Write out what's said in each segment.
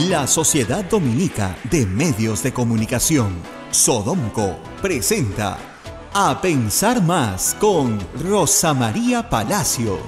La Sociedad Dominica de Medios de Comunicación, Sodomco, presenta A Pensar Más con Rosa María Palacios.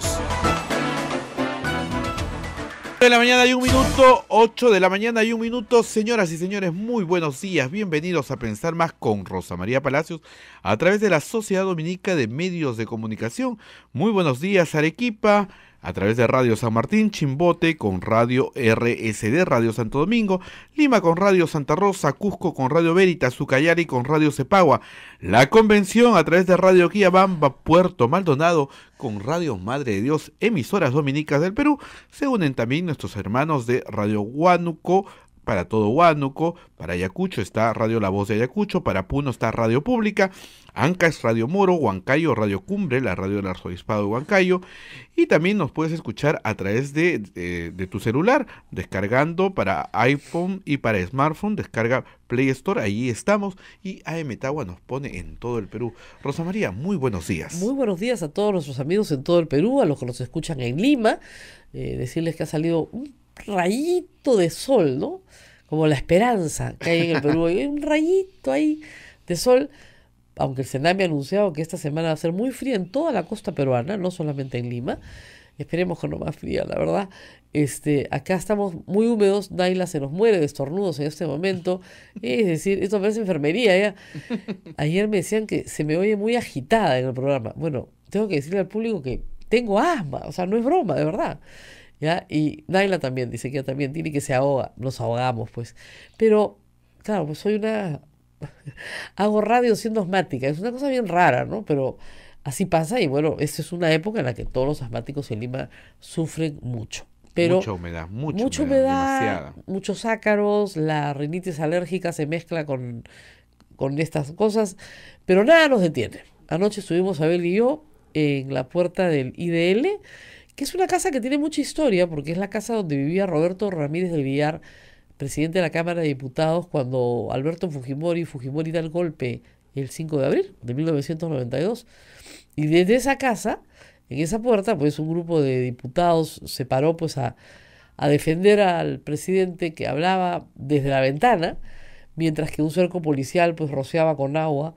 8 de la mañana y un minuto, 8 de la mañana y un minuto. Señoras y señores, muy buenos días. Bienvenidos a Pensar Más con Rosa María Palacios a través de la Sociedad Dominica de Medios de Comunicación. Muy buenos días, Arequipa, a través de Radio San Martín, Chimbote con Radio RSD, Radio Santo Domingo, Lima con Radio Santa Rosa, Cusco con Radio Veritas, Ucayali con Radio Cepagua, La Convención a través de Radio Quillabamba, Puerto Maldonado con Radio Madre de Dios, emisoras dominicas del Perú. Se unen también nuestros hermanos de Radio Huánuco, para todo Huánuco, para Ayacucho está Radio La Voz de Ayacucho, para Puno está Radio Pública, Anca es Radio Moro, Huancayo Radio Cumbre, la radio del Arzobispado de Huancayo, y también nos puedes escuchar a través de tu celular, descargando para iPhone y para smartphone, descarga Play Store, ahí estamos, y AM Tagua nos pone en todo el Perú. Rosa María, muy buenos días. Muy buenos días a todos nuestros amigos en todo el Perú, a los que nos escuchan en Lima, decirles que ha salido un rayito de sol, ¿no? Como la esperanza que hay en el Perú, hay un rayito ahí de sol, aunque el Senami ha anunciado que esta semana va a ser muy fría en toda la costa peruana, no solamente en Lima. Esperemos que no más fría, la verdad. Acá estamos muy húmedos, Naila se nos muere de estornudos en este momento, es decir, esto parece enfermería ya. Ayer me decían que se me oye muy agitada en el programa. Bueno, tengo que decirle al público que tengo asma, o sea, no es broma, de verdad. ¿Ya? Y Naila también dice que ella también tiene, que se ahoga, nos ahogamos pues, pero claro, pues soy una hago radio siendo asmática, es una cosa bien rara, ¿no? Pero así pasa y bueno, esta es una época en la que todos los asmáticos en Lima sufren mucho, pero mucha humedad, mucha humedad, demasiada. Muchos ácaros, la rinitis alérgica se mezcla con estas cosas, pero nada nos detiene. Anoche estuvimos Abel y yo en la puerta del IDL, que es una casa que tiene mucha historia, porque es la casa donde vivía Roberto Ramírez del Villar, presidente de la Cámara de Diputados, cuando Alberto Fujimori da el golpe el 5 de abril de 1992. Y desde esa casa, en esa puerta, pues un grupo de diputados se paró pues a defender al presidente, que hablaba desde la ventana, mientras que un cerco policial pues rociaba con agua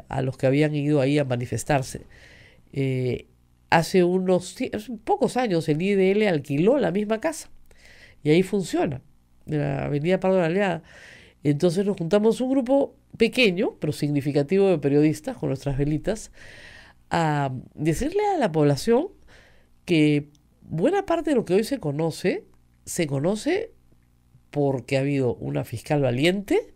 a los que habían ido ahí a manifestarse. Hace unos pocos años el IDL alquiló la misma casa y ahí funciona, de la avenida Pardo de la Leada. Entonces nos juntamos un grupo pequeño, pero significativo, de periodistas con nuestras velitas, a decirle a la población que buena parte de lo que hoy se conoce porque ha habido una fiscal valiente,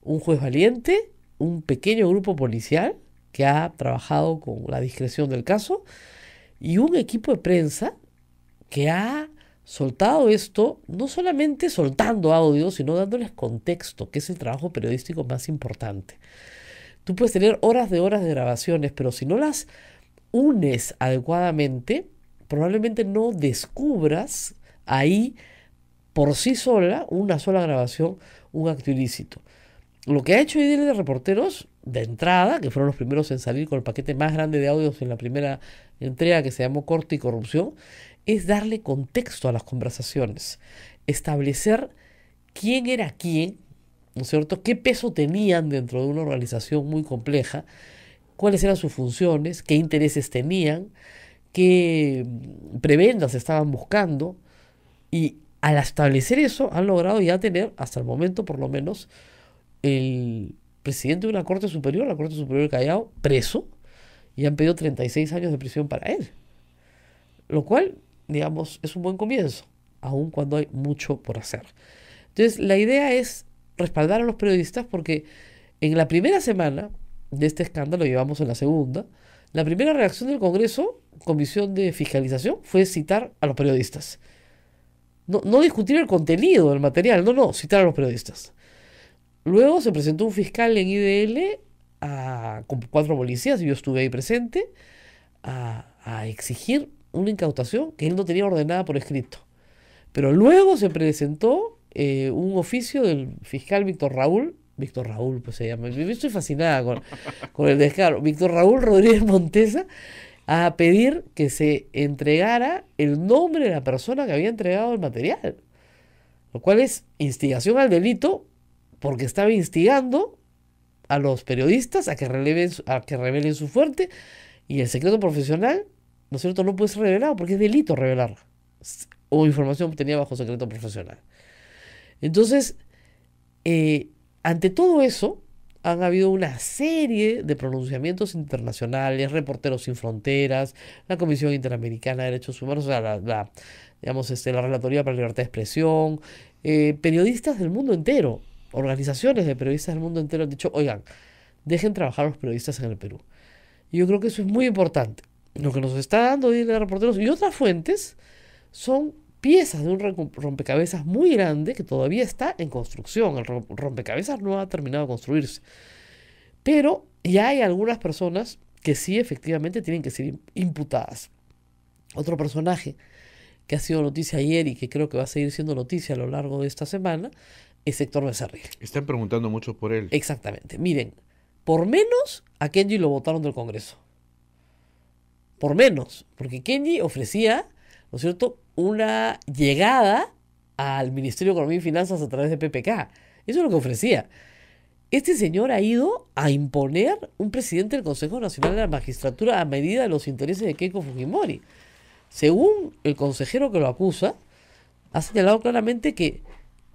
un juez valiente, un pequeño grupo policial que ha trabajado con la discreción del caso, y un equipo de prensa que ha soltado esto, no solamente soltando audio, sino dándoles contexto, que es el trabajo periodístico más importante. Tú puedes tener horas de grabaciones, pero si no las unes adecuadamente, probablemente no descubras ahí por sí sola, una sola grabación, un acto ilícito. Lo que ha hecho IDL de Reporteros, de entrada, que fueron los primeros en salir con el paquete más grande de audios en la primera entrega, que se llamó Corte y Corrupción, es darle contexto a las conversaciones, establecer quién era quién, ¿no es cierto?, qué peso tenían dentro de una organización muy compleja, cuáles eran sus funciones, qué intereses tenían, qué prebendas estaban buscando, y al establecer eso han logrado ya tener, hasta el momento por lo menos, el presidente de una Corte Superior, la Corte Superior del Callao, preso, y han pedido 36 años de prisión para él. Lo cual, digamos, es un buen comienzo, aun cuando hay mucho por hacer. Entonces, la idea es respaldar a los periodistas, porque en la primera semana de este escándalo, llevamos en la segunda, la primera reacción del Congreso, Comisión de Fiscalización, fue citar a los periodistas. No discutir el contenido del material, no, citar a los periodistas. Luego se presentó un fiscal en IDL con 4 policías, y yo estuve ahí presente, a exigir una incautación que él no tenía ordenada por escrito. Pero luego se presentó un oficio del fiscal Víctor Raúl, pues se llama, yo estoy fascinada con el descaro, Víctor Raúl Rodríguez Montesa, a pedir que se entregara el nombre de la persona que había entregado el material. lo cual es instigación al delito porque estaba instigando a los periodistas a que revelen su fuente, y el secreto profesional, ¿no es cierto?, no puede ser revelado porque es delito revelar o información obtenida bajo secreto profesional. Entonces, ante todo eso, han habido una serie de pronunciamientos internacionales, Reporteros Sin Fronteras, la Comisión Interamericana de Derechos Humanos, o sea, la Relatoría para la Libertad de Expresión, periodistas del mundo entero, organizaciones de periodistas del mundo entero han dicho, oigan, dejen trabajar a los periodistas en el Perú. Y yo creo que eso es muy importante. Lo que nos está dando Dile Reporteros y otras fuentes son piezas de un rompecabezas muy grande que todavía está en construcción. El rompecabezas no ha terminado de construirse. Pero ya hay algunas personas que sí efectivamente tienen que ser imputadas. Otro personaje que ha sido noticia ayer y que creo que va a seguir siendo noticia a lo largo de esta semana es Héctor Becerril. Están preguntando mucho por él. Exactamente. Miren, por menos a Kenji lo votaron del Congreso. Por menos, porque Kenji ofrecía, ¿no es cierto?, una llegada al Ministerio de Economía y Finanzas a través de PPK. Eso es lo que ofrecía. Este señor ha ido a imponer un presidente del Consejo Nacional de la Magistratura a medida de los intereses de Keiko Fujimori. Según el consejero que lo acusa, ha señalado claramente que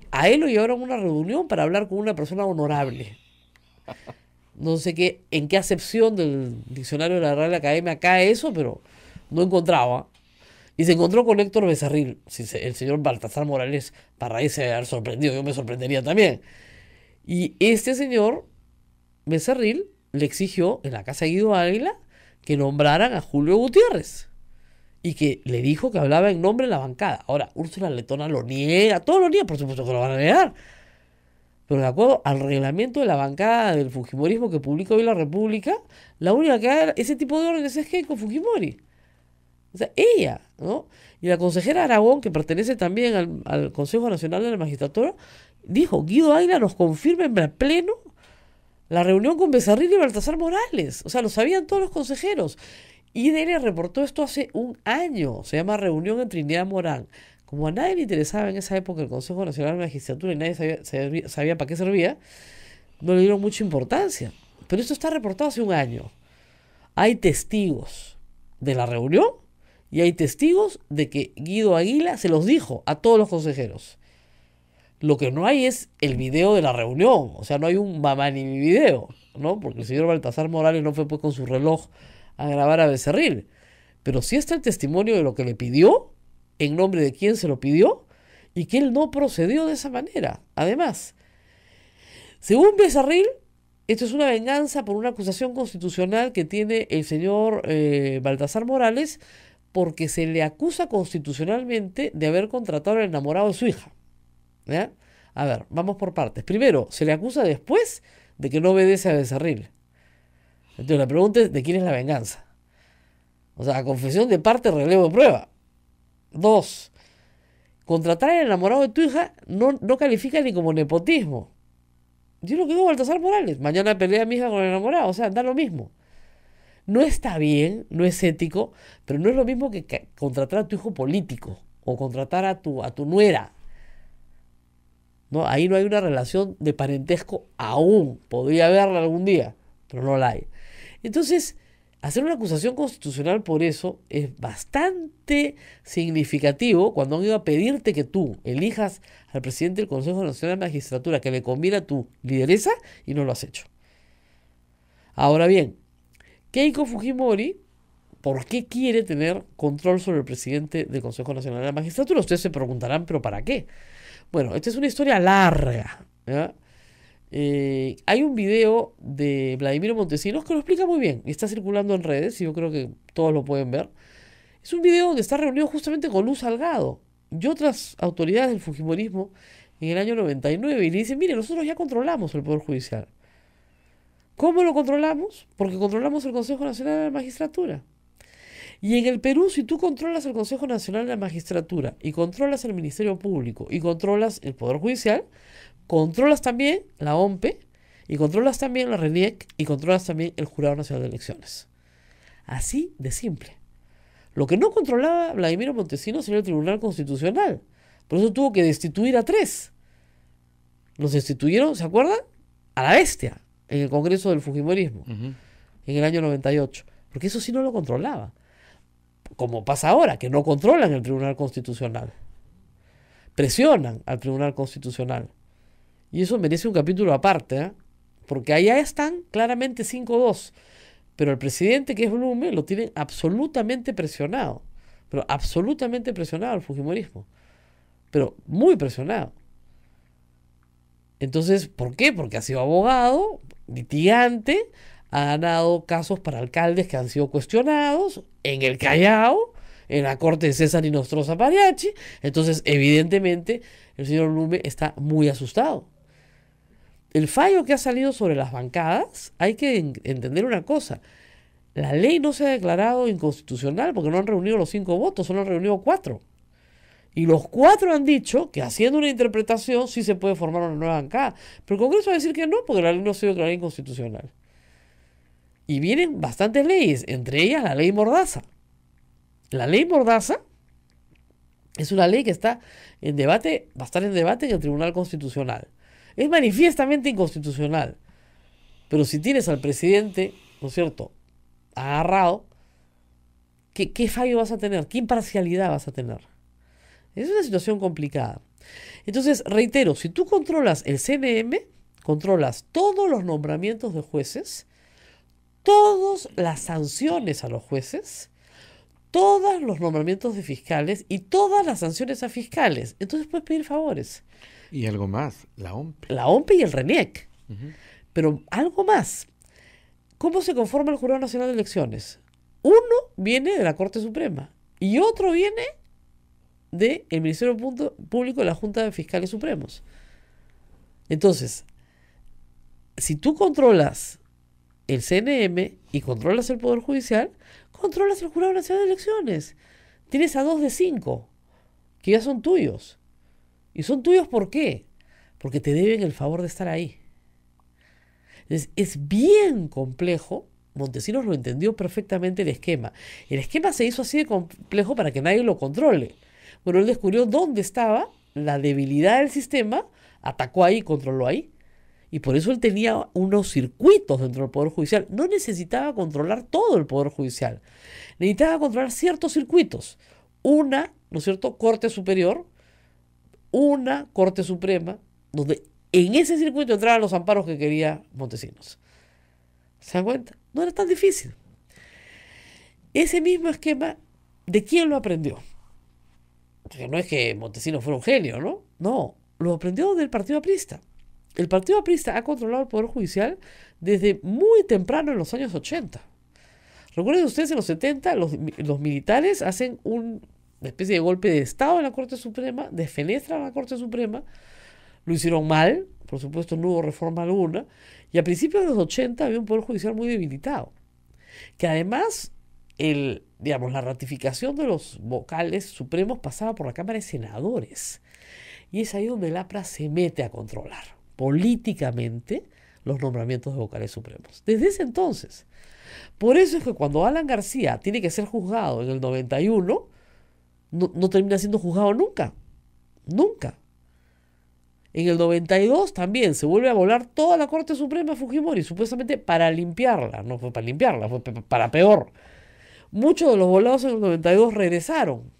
a él lo llevaron a una reunión para hablar con una persona honorable. No sé en qué acepción del diccionario de la Real Academia cae eso, pero no encontraba. Y se encontró con Héctor Becerril. Si el señor Baltasar Morales parece haber sorprendido, yo me sorprendería también. Y este señor Becerril le exigió en la casa de Guido Águila que nombraran a Julio Gutiérrez. Y que le dijo que hablaba en nombre de la bancada. Ahora, Úrsula Letona lo niega, todo lo niega, por supuesto que lo van a negar. Pero de acuerdo al reglamento de la bancada del Fujimorismo que publica hoy la República, la única que da ese tipo de órdenes es Keiko Fujimori. O sea, ella, ¿no? Y la consejera Aragón, que pertenece también al Consejo Nacional de la Magistratura, dijo, Guido Águila nos confirma en pleno la reunión con Becerril y Baltasar Morales. O sea, lo sabían todos los consejeros. IDN reportó esto hace un año. Se llama Reunión en Trinidad Morán. Como a nadie le interesaba en esa época el Consejo Nacional de la Magistratura y nadie sabía para qué servía, no le dieron mucha importancia. Pero esto está reportado hace un año. Hay testigos de la reunión y hay testigos de que Guido Águila se los dijo a todos los consejeros. Lo que no hay es el video de la reunión. O sea, no hay un mamá ni mi video, ¿no? Porque el señor Baltasar Morales no fue pues con su reloj a grabar a Becerril. Pero sí está el testimonio de lo que le pidió, en nombre de quién se lo pidió, y que él no procedió de esa manera. Además, según Becerril, esto es una venganza por una acusación constitucional que tiene el señor Baltasar Morales, porque se le acusa constitucionalmente de haber contratado al enamorado de su hija. ¿Ya? A ver, vamos por partes. Primero, se le acusa después de que no obedece a Becerril. Entonces la pregunta es, ¿de quién es la venganza? O sea, confesión de parte, relevo de prueba. 2. Contratar al enamorado de tu hija no califica ni como nepotismo. Yo lo que digo Baltasar Morales. Mañana pelea mi hija con el enamorado. O sea, da lo mismo. No está bien, no es ético, pero no es lo mismo que contratar a tu hijo político o contratar a tu nuera. ¿No? Ahí no hay una relación de parentesco aún. Podría haberla algún día, pero no la hay. Entonces, hacer una acusación constitucional por eso es bastante significativo cuando han ido a pedirte que tú elijas al presidente del Consejo Nacional de Magistratura que le conviene a tu lideresa y no lo has hecho. Ahora bien, Keiko Fujimori, ¿por qué quiere tener control sobre el presidente del Consejo Nacional de la Magistratura? Ustedes se preguntarán, ¿pero para qué? Bueno, esta es una historia larga, ¿ya? Hay un video de Vladimiro Montesinos que lo explica muy bien y está circulando en redes y yo creo que todos lo pueden ver. Es un video donde está reunido justamente con Luz Salgado y otras autoridades del fujimorismo en el año 99 y le dicen, mire, nosotros ya controlamos el Poder Judicial. ¿Cómo lo controlamos? Porque controlamos el Consejo Nacional de la Magistratura. Y en el Perú, si tú controlas el Consejo Nacional de la Magistratura y controlas el Ministerio Público y controlas el Poder Judicial, controlas también la OMPE y controlas también la RENIEC y controlas también el Jurado Nacional de Elecciones. Así de simple. Lo que no controlaba Vladimiro Montesinos era el Tribunal Constitucional, Por eso tuvo que destituir a 3. Los destituyeron, ¿se acuerdan? A la bestia, en el Congreso del Fujimorismo, en el año 98. Porque eso sí no lo controlaba. Como pasa ahora, que no controlan el Tribunal Constitucional. Presionan al Tribunal Constitucional. Y eso merece un capítulo aparte, ¿eh? Porque allá están claramente 5-2. Pero el presidente, que es Blume, lo tiene absolutamente presionado. Pero absolutamente presionado el Fujimorismo. Pero muy presionado. Entonces, ¿por qué? Porque ha sido abogado, litigante, ha ganado casos para alcaldes que han sido cuestionados en el Callao, en la corte de César y Nostroza Pariachi. Entonces, evidentemente, el señor Blume está muy asustado. El fallo que ha salido sobre las bancadas, hay que entender una cosa. La ley no se ha declarado inconstitucional porque no han reunido los 5 votos, solo han reunido 4. Y los 4 han dicho que haciendo una interpretación sí se puede formar una nueva bancada. Pero el Congreso va a decir que no, porque la ley no se declaró inconstitucional. Y vienen bastantes leyes, entre ellas la ley Mordaza. La ley Mordaza es una ley que está en debate, va a estar en debate en el Tribunal Constitucional. Es manifiestamente inconstitucional. Pero si tienes al presidente, ¿no es cierto?, agarrado, ¿qué fallo vas a tener? ¿Qué imparcialidad vas a tener? Es una situación complicada. Entonces, reitero, si tú controlas el CNM, controlas todos los nombramientos de jueces, todas las sanciones a los jueces, todos los nombramientos de fiscales y todas las sanciones a fiscales. Entonces puedes pedir favores. Y algo más, la OMPE. La OMPE y el RENIEC. Pero algo más. ¿Cómo se conforma el Jurado Nacional de Elecciones? Uno viene de la Corte Suprema y otro viene del Ministerio Público de la Junta de Fiscales Supremos. Entonces, si tú controlas el CNM y controlas el Poder Judicial, controlas el Jurado Nacional de Elecciones. Tienes a 2 de 5, que ya son tuyos. ¿Y son tuyos por qué? Porque te deben el favor de estar ahí. Entonces, es bien complejo. Montesinos lo entendió perfectamente el esquema. El esquema se hizo así de complejo para que nadie lo controle. Bueno, él descubrió dónde estaba la debilidad del sistema, atacó ahí, controló ahí. Y por eso él tenía unos circuitos dentro del Poder Judicial. No necesitaba controlar todo el Poder Judicial. Necesitaba controlar ciertos circuitos. Una, ¿no es cierto?, Corte Superior, una Corte Suprema, donde en ese circuito entraban los amparos que quería Montesinos. ¿Se dan cuenta? No era tan difícil. Ese mismo esquema, ¿de quién lo aprendió? Porque no es que Montesinos fuera un genio, ¿no? No, lo aprendió del Partido Aprista. El Partido Aprista ha controlado el Poder Judicial desde muy temprano en los años 80. Recuerden ustedes, en los 70 los militares hacen una especie de golpe de Estado en la Corte Suprema, desfenestran a la Corte Suprema, lo hicieron mal, por supuesto no hubo reforma alguna, y a principios de los 80 había un Poder Judicial muy debilitado, que además la ratificación de los vocales supremos pasaba por la Cámara de Senadores, y es ahí donde el APRA se mete a controlar políticamente los nombramientos de vocales supremos. Desde ese entonces. Por eso es que cuando Alan García tiene que ser juzgado en el 91, no termina siendo juzgado nunca. Nunca. En el 92 también se vuelve a volar toda la Corte Suprema Fujimori, supuestamente para limpiarla. No fue para limpiarla, fue para peor. Muchos de los volados en el 92 regresaron.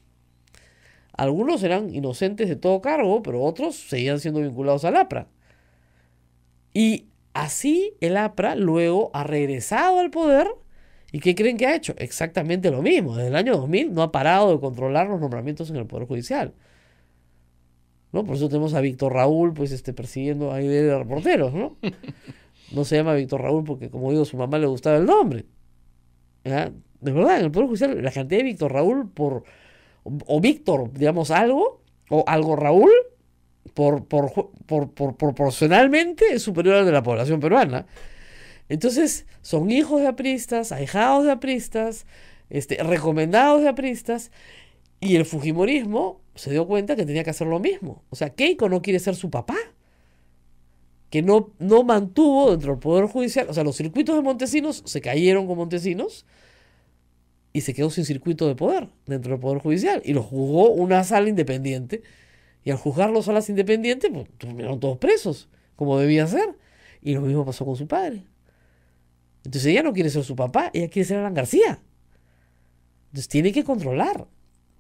Algunos eran inocentes de todo cargo, pero otros seguían siendo vinculados al APRA. Y así el APRA luego ha regresado al poder. ¿Y qué creen que ha hecho? Exactamente lo mismo. Desde el año 2000 no ha parado de controlar los nombramientos en el Poder Judicial. ¿No? Por eso tenemos a Víctor Raúl persiguiendo a de reporteros, ¿no? No se llama Víctor Raúl porque, como digo, a su mamá le gustaba el nombre. ¿Ya? De verdad, en el Poder Judicial la cantidad de Víctor Raúl o Víctor, digamos, algo, o algo Raúl, proporcionalmente es superior al de la población peruana. Entonces, son hijos de apristas, ahijados de apristas, recomendados de apristas, y el fujimorismo se dio cuenta que tenía que hacer lo mismo. O sea, Keiko no quiere ser su papá, que no mantuvo dentro del Poder Judicial. O sea, los circuitos de Montesinos se cayeron con Montesinos y se quedó sin circuito de poder dentro del Poder Judicial, y lo juzgó una sala independiente. Y al juzgarlos a las independientes, pues terminaron todos presos, como debía ser. Y lo mismo pasó con su padre. Entonces ella no quiere ser su papá, ella quiere ser Alan García. Entonces tiene que controlar.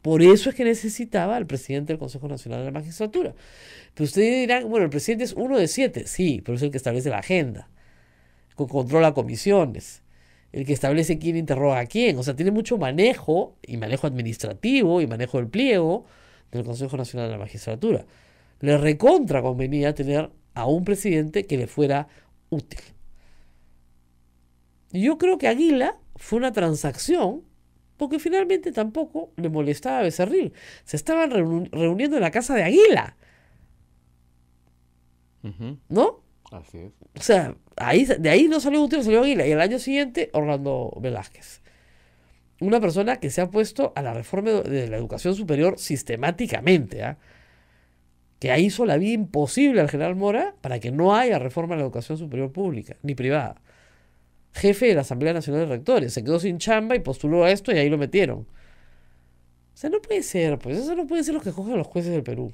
Por eso es que necesitaba al presidente del Consejo Nacional de la Magistratura. Pero ustedes dirán, bueno, el presidente es 1 de 7. Sí, pero es el que establece la agenda, controla comisiones, el que establece quién interroga a quién. O sea, tiene mucho manejo, y manejo administrativo, y manejo del pliego del Consejo Nacional de la Magistratura. Le recontra convenía tener a un presidente que le fuera útil. Y yo creo que Aguila fue una transacción, porque finalmente tampoco le molestaba a Becerril. Se estaban reuniendo en la casa de Aguila, ¿no? Así es. O sea, de ahí no salió Gutiérrez, salió Aguila. Y al año siguiente, Orlando Velázquez. Una persona que se ha puesto a la reforma de la educación superior sistemáticamente, ¿eh? Que hizo la vida imposible al general Mora para que no haya reforma en la educación superior pública, ni privada. Jefe de la Asamblea Nacional de Rectores. Se quedó sin chamba y postuló a esto y ahí lo metieron. O sea, no puede ser, pues eso no puede ser lo que cogen los jueces del Perú.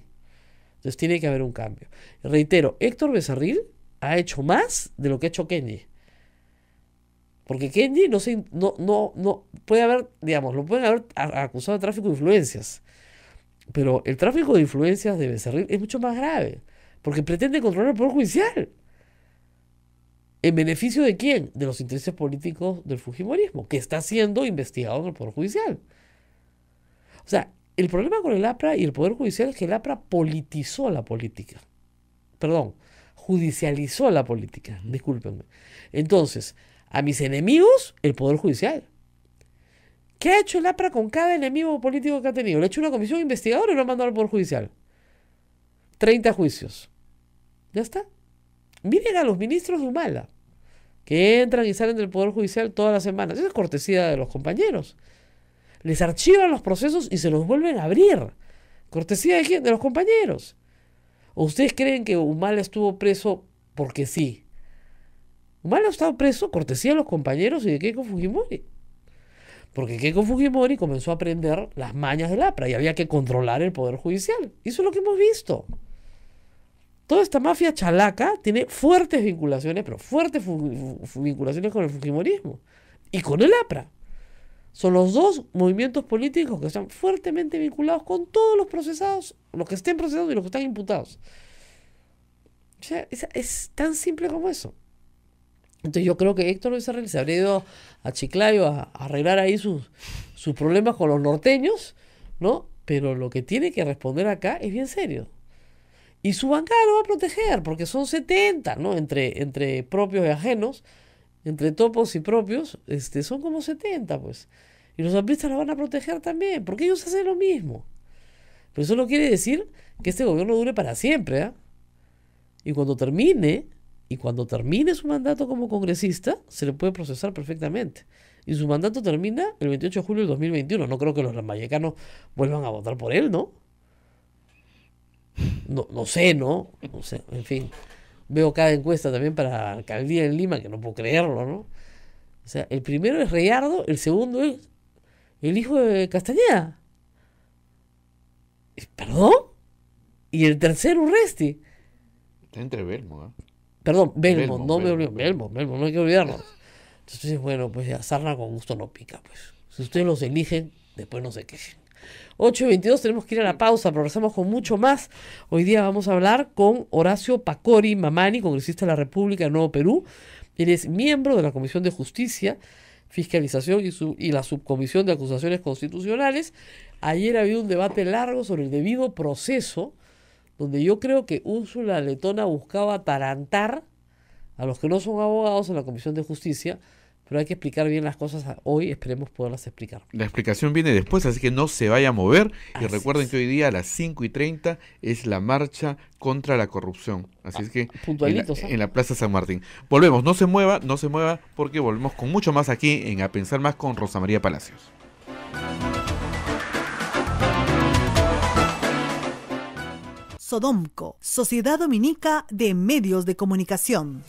Entonces tiene que haber un cambio. Reitero, Héctor Becerril ha hecho más de lo que ha hecho Kenji. Porque Kenji no puede haber, digamos, lo pueden haber acusado de tráfico de influencias. Pero el tráfico de influencias de Becerril es mucho más grave. Porque pretende controlar el Poder Judicial. ¿En beneficio de quién? De los intereses políticos del fujimorismo, que está siendo investigado en el Poder Judicial. O sea, el problema con el APRA y el Poder Judicial es que el APRA politizó la política. Perdón, judicializó la política. Discúlpenme. Entonces, a mis enemigos, el Poder Judicial. ¿Qué ha hecho el APRA con cada enemigo político que ha tenido? Le ha hecho una comisión investigadora y lo ha mandado al Poder Judicial. 30 juicios. Ya está. Miren a los ministros de Humala, que entran y salen del Poder Judicial todas las semanas. Esa es cortesía de los compañeros. Les archivan los procesos y se los vuelven a abrir. ¿Cortesía de quién? De los compañeros. ¿O ustedes creen que Humala estuvo preso porque sí? Humala ha estado preso cortesía de los compañeros y de Keiko Fujimori. Porque Keiko Fujimori comenzó a aprender las mañas del APRA y había que controlar el Poder Judicial. Y eso es lo que hemos visto. Toda esta mafia chalaca tiene fuertes vinculaciones, pero fuertes vinculaciones con el fujimorismo y con el APRA. Son los dos movimientos políticos que están fuertemente vinculados con todos los procesados, los que estén procesados y los que están imputados. O sea, es tan simple como eso. Entonces yo creo que Héctor Becerril se habría ido a Chiclayo a arreglar ahí sus problemas con los norteños, ¿no? Pero lo que tiene que responder acá es bien serio. Y su bancada lo va a proteger, porque son 70, ¿no? Entre propios y ajenos, entre topos y propios, son como 70, pues. Y los apristas lo van a proteger también, porque ellos hacen lo mismo. Pero eso no quiere decir que este gobierno dure para siempre, ¿eh? Y cuando termine su mandato como congresista, se le puede procesar perfectamente. Y su mandato termina el 28 de julio del 2021. No creo que los vallecanos vuelvan a votar por él, ¿no? No sé, en fin. Veo cada encuesta también para la alcaldía en Lima, que no puedo creerlo, ¿no? O sea, el primero es Reyardo, el segundo es el hijo de Castañeda. ¿Perdón? Y el tercero, Urresti. Está entre Belmo, ¿eh? Perdón, Belmont, no me olvido. Belmont, no hay que olvidarnos. Entonces, bueno, pues ya, sarna con gusto no pica, pues. Si ustedes los eligen, después no se quejen. 8:22, tenemos que ir a la pausa, progresamos con mucho más. Hoy día vamos a hablar con Horacio Pacori Mamani, congresista de la República de Nuevo Perú. Él es miembro de la Comisión de Justicia, Fiscalización y la Subcomisión de Acusaciones Constitucionales. Ayer había un debate largo sobre el debido proceso, donde yo creo que Úrsula Letona buscaba atarantar a los que no son abogados en la Comisión de Justicia, pero hay que explicar bien las cosas hoy, esperemos poderlas explicar. La explicación viene después, así que no se vaya a mover. Así y recuerden es. que hoy día a las 5:30 es la marcha contra la corrupción. Así es que puntualitos, en la Plaza San Martín. Volvemos, no se mueva, porque volvemos con mucho más aquí en A Pensar Más con Rosa María Palacios. Sodomco, Sociedad Dominica de Medios de Comunicación.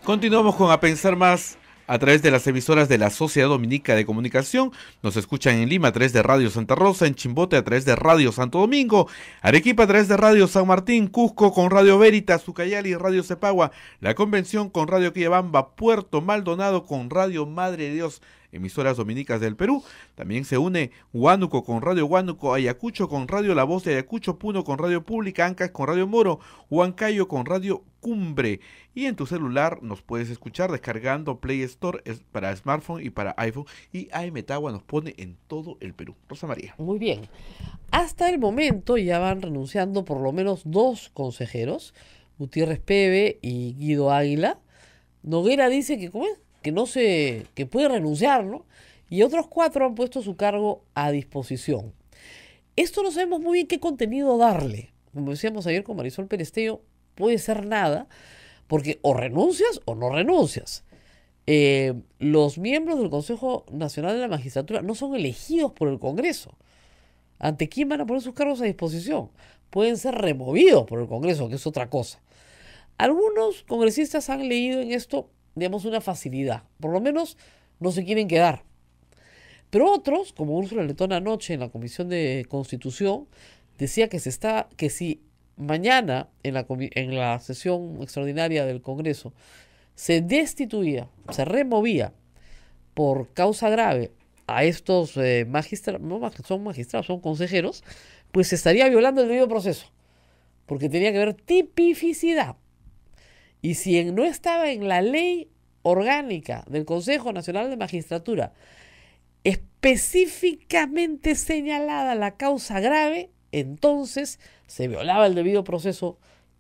Continuamos con A Pensar Más a través de las emisoras de la Sociedad Dominica de Comunicación. Nos escuchan en Lima a través de Radio Santa Rosa, en Chimbote a través de Radio Santo Domingo, Arequipa a través de Radio San Martín, Cusco con Radio Veritas, Ucayali Radio Cepagua, La Convención con Radio Quillabamba, Puerto Maldonado con Radio Madre de Dios, emisoras dominicas del Perú. También se une Huánuco con Radio Huánuco, Ayacucho con Radio La Voz de Ayacucho, Puno con Radio Pública, Ancash con Radio Moro, Huancayo con Radio Cumbre. Y en tu celular nos puedes escuchar descargando Play Store para smartphone y para iPhone. Y AM Tagua nos pone en todo el Perú. Rosa María. Muy bien. Hasta el momento ya van renunciando por lo menos 2 consejeros, Gutiérrez Pebe y Guido Águila. Noguera dice que, ¿cómo es? Que puede renunciar, ¿no? Y otros 4 han puesto su cargo a disposición. Esto no sabemos muy bien qué contenido darle. Como decíamos ayer con Marisol Perestello, puede ser nada, porque o renuncias o no renuncias. Los miembros del Consejo Nacional de la Magistratura no son elegidos por el Congreso. ¿Ante quién van a poner sus cargos a disposición? Pueden ser removidos por el Congreso, que es otra cosa. Algunos congresistas han leído en esto, digamos, una facilidad. Por lo menos no se quieren quedar. Pero otros, como Úrsula Letona anoche en la Comisión de Constitución, decía que si mañana en la sesión extraordinaria del Congreso se destituía, se removía por causa grave a estos magistrados, son consejeros, pues se estaría violando el debido proceso, porque tenía que haber tipificidad. Y si no estaba en la ley orgánica del Consejo Nacional de Magistratura específicamente señalada la causa grave, entonces se violaba el debido proceso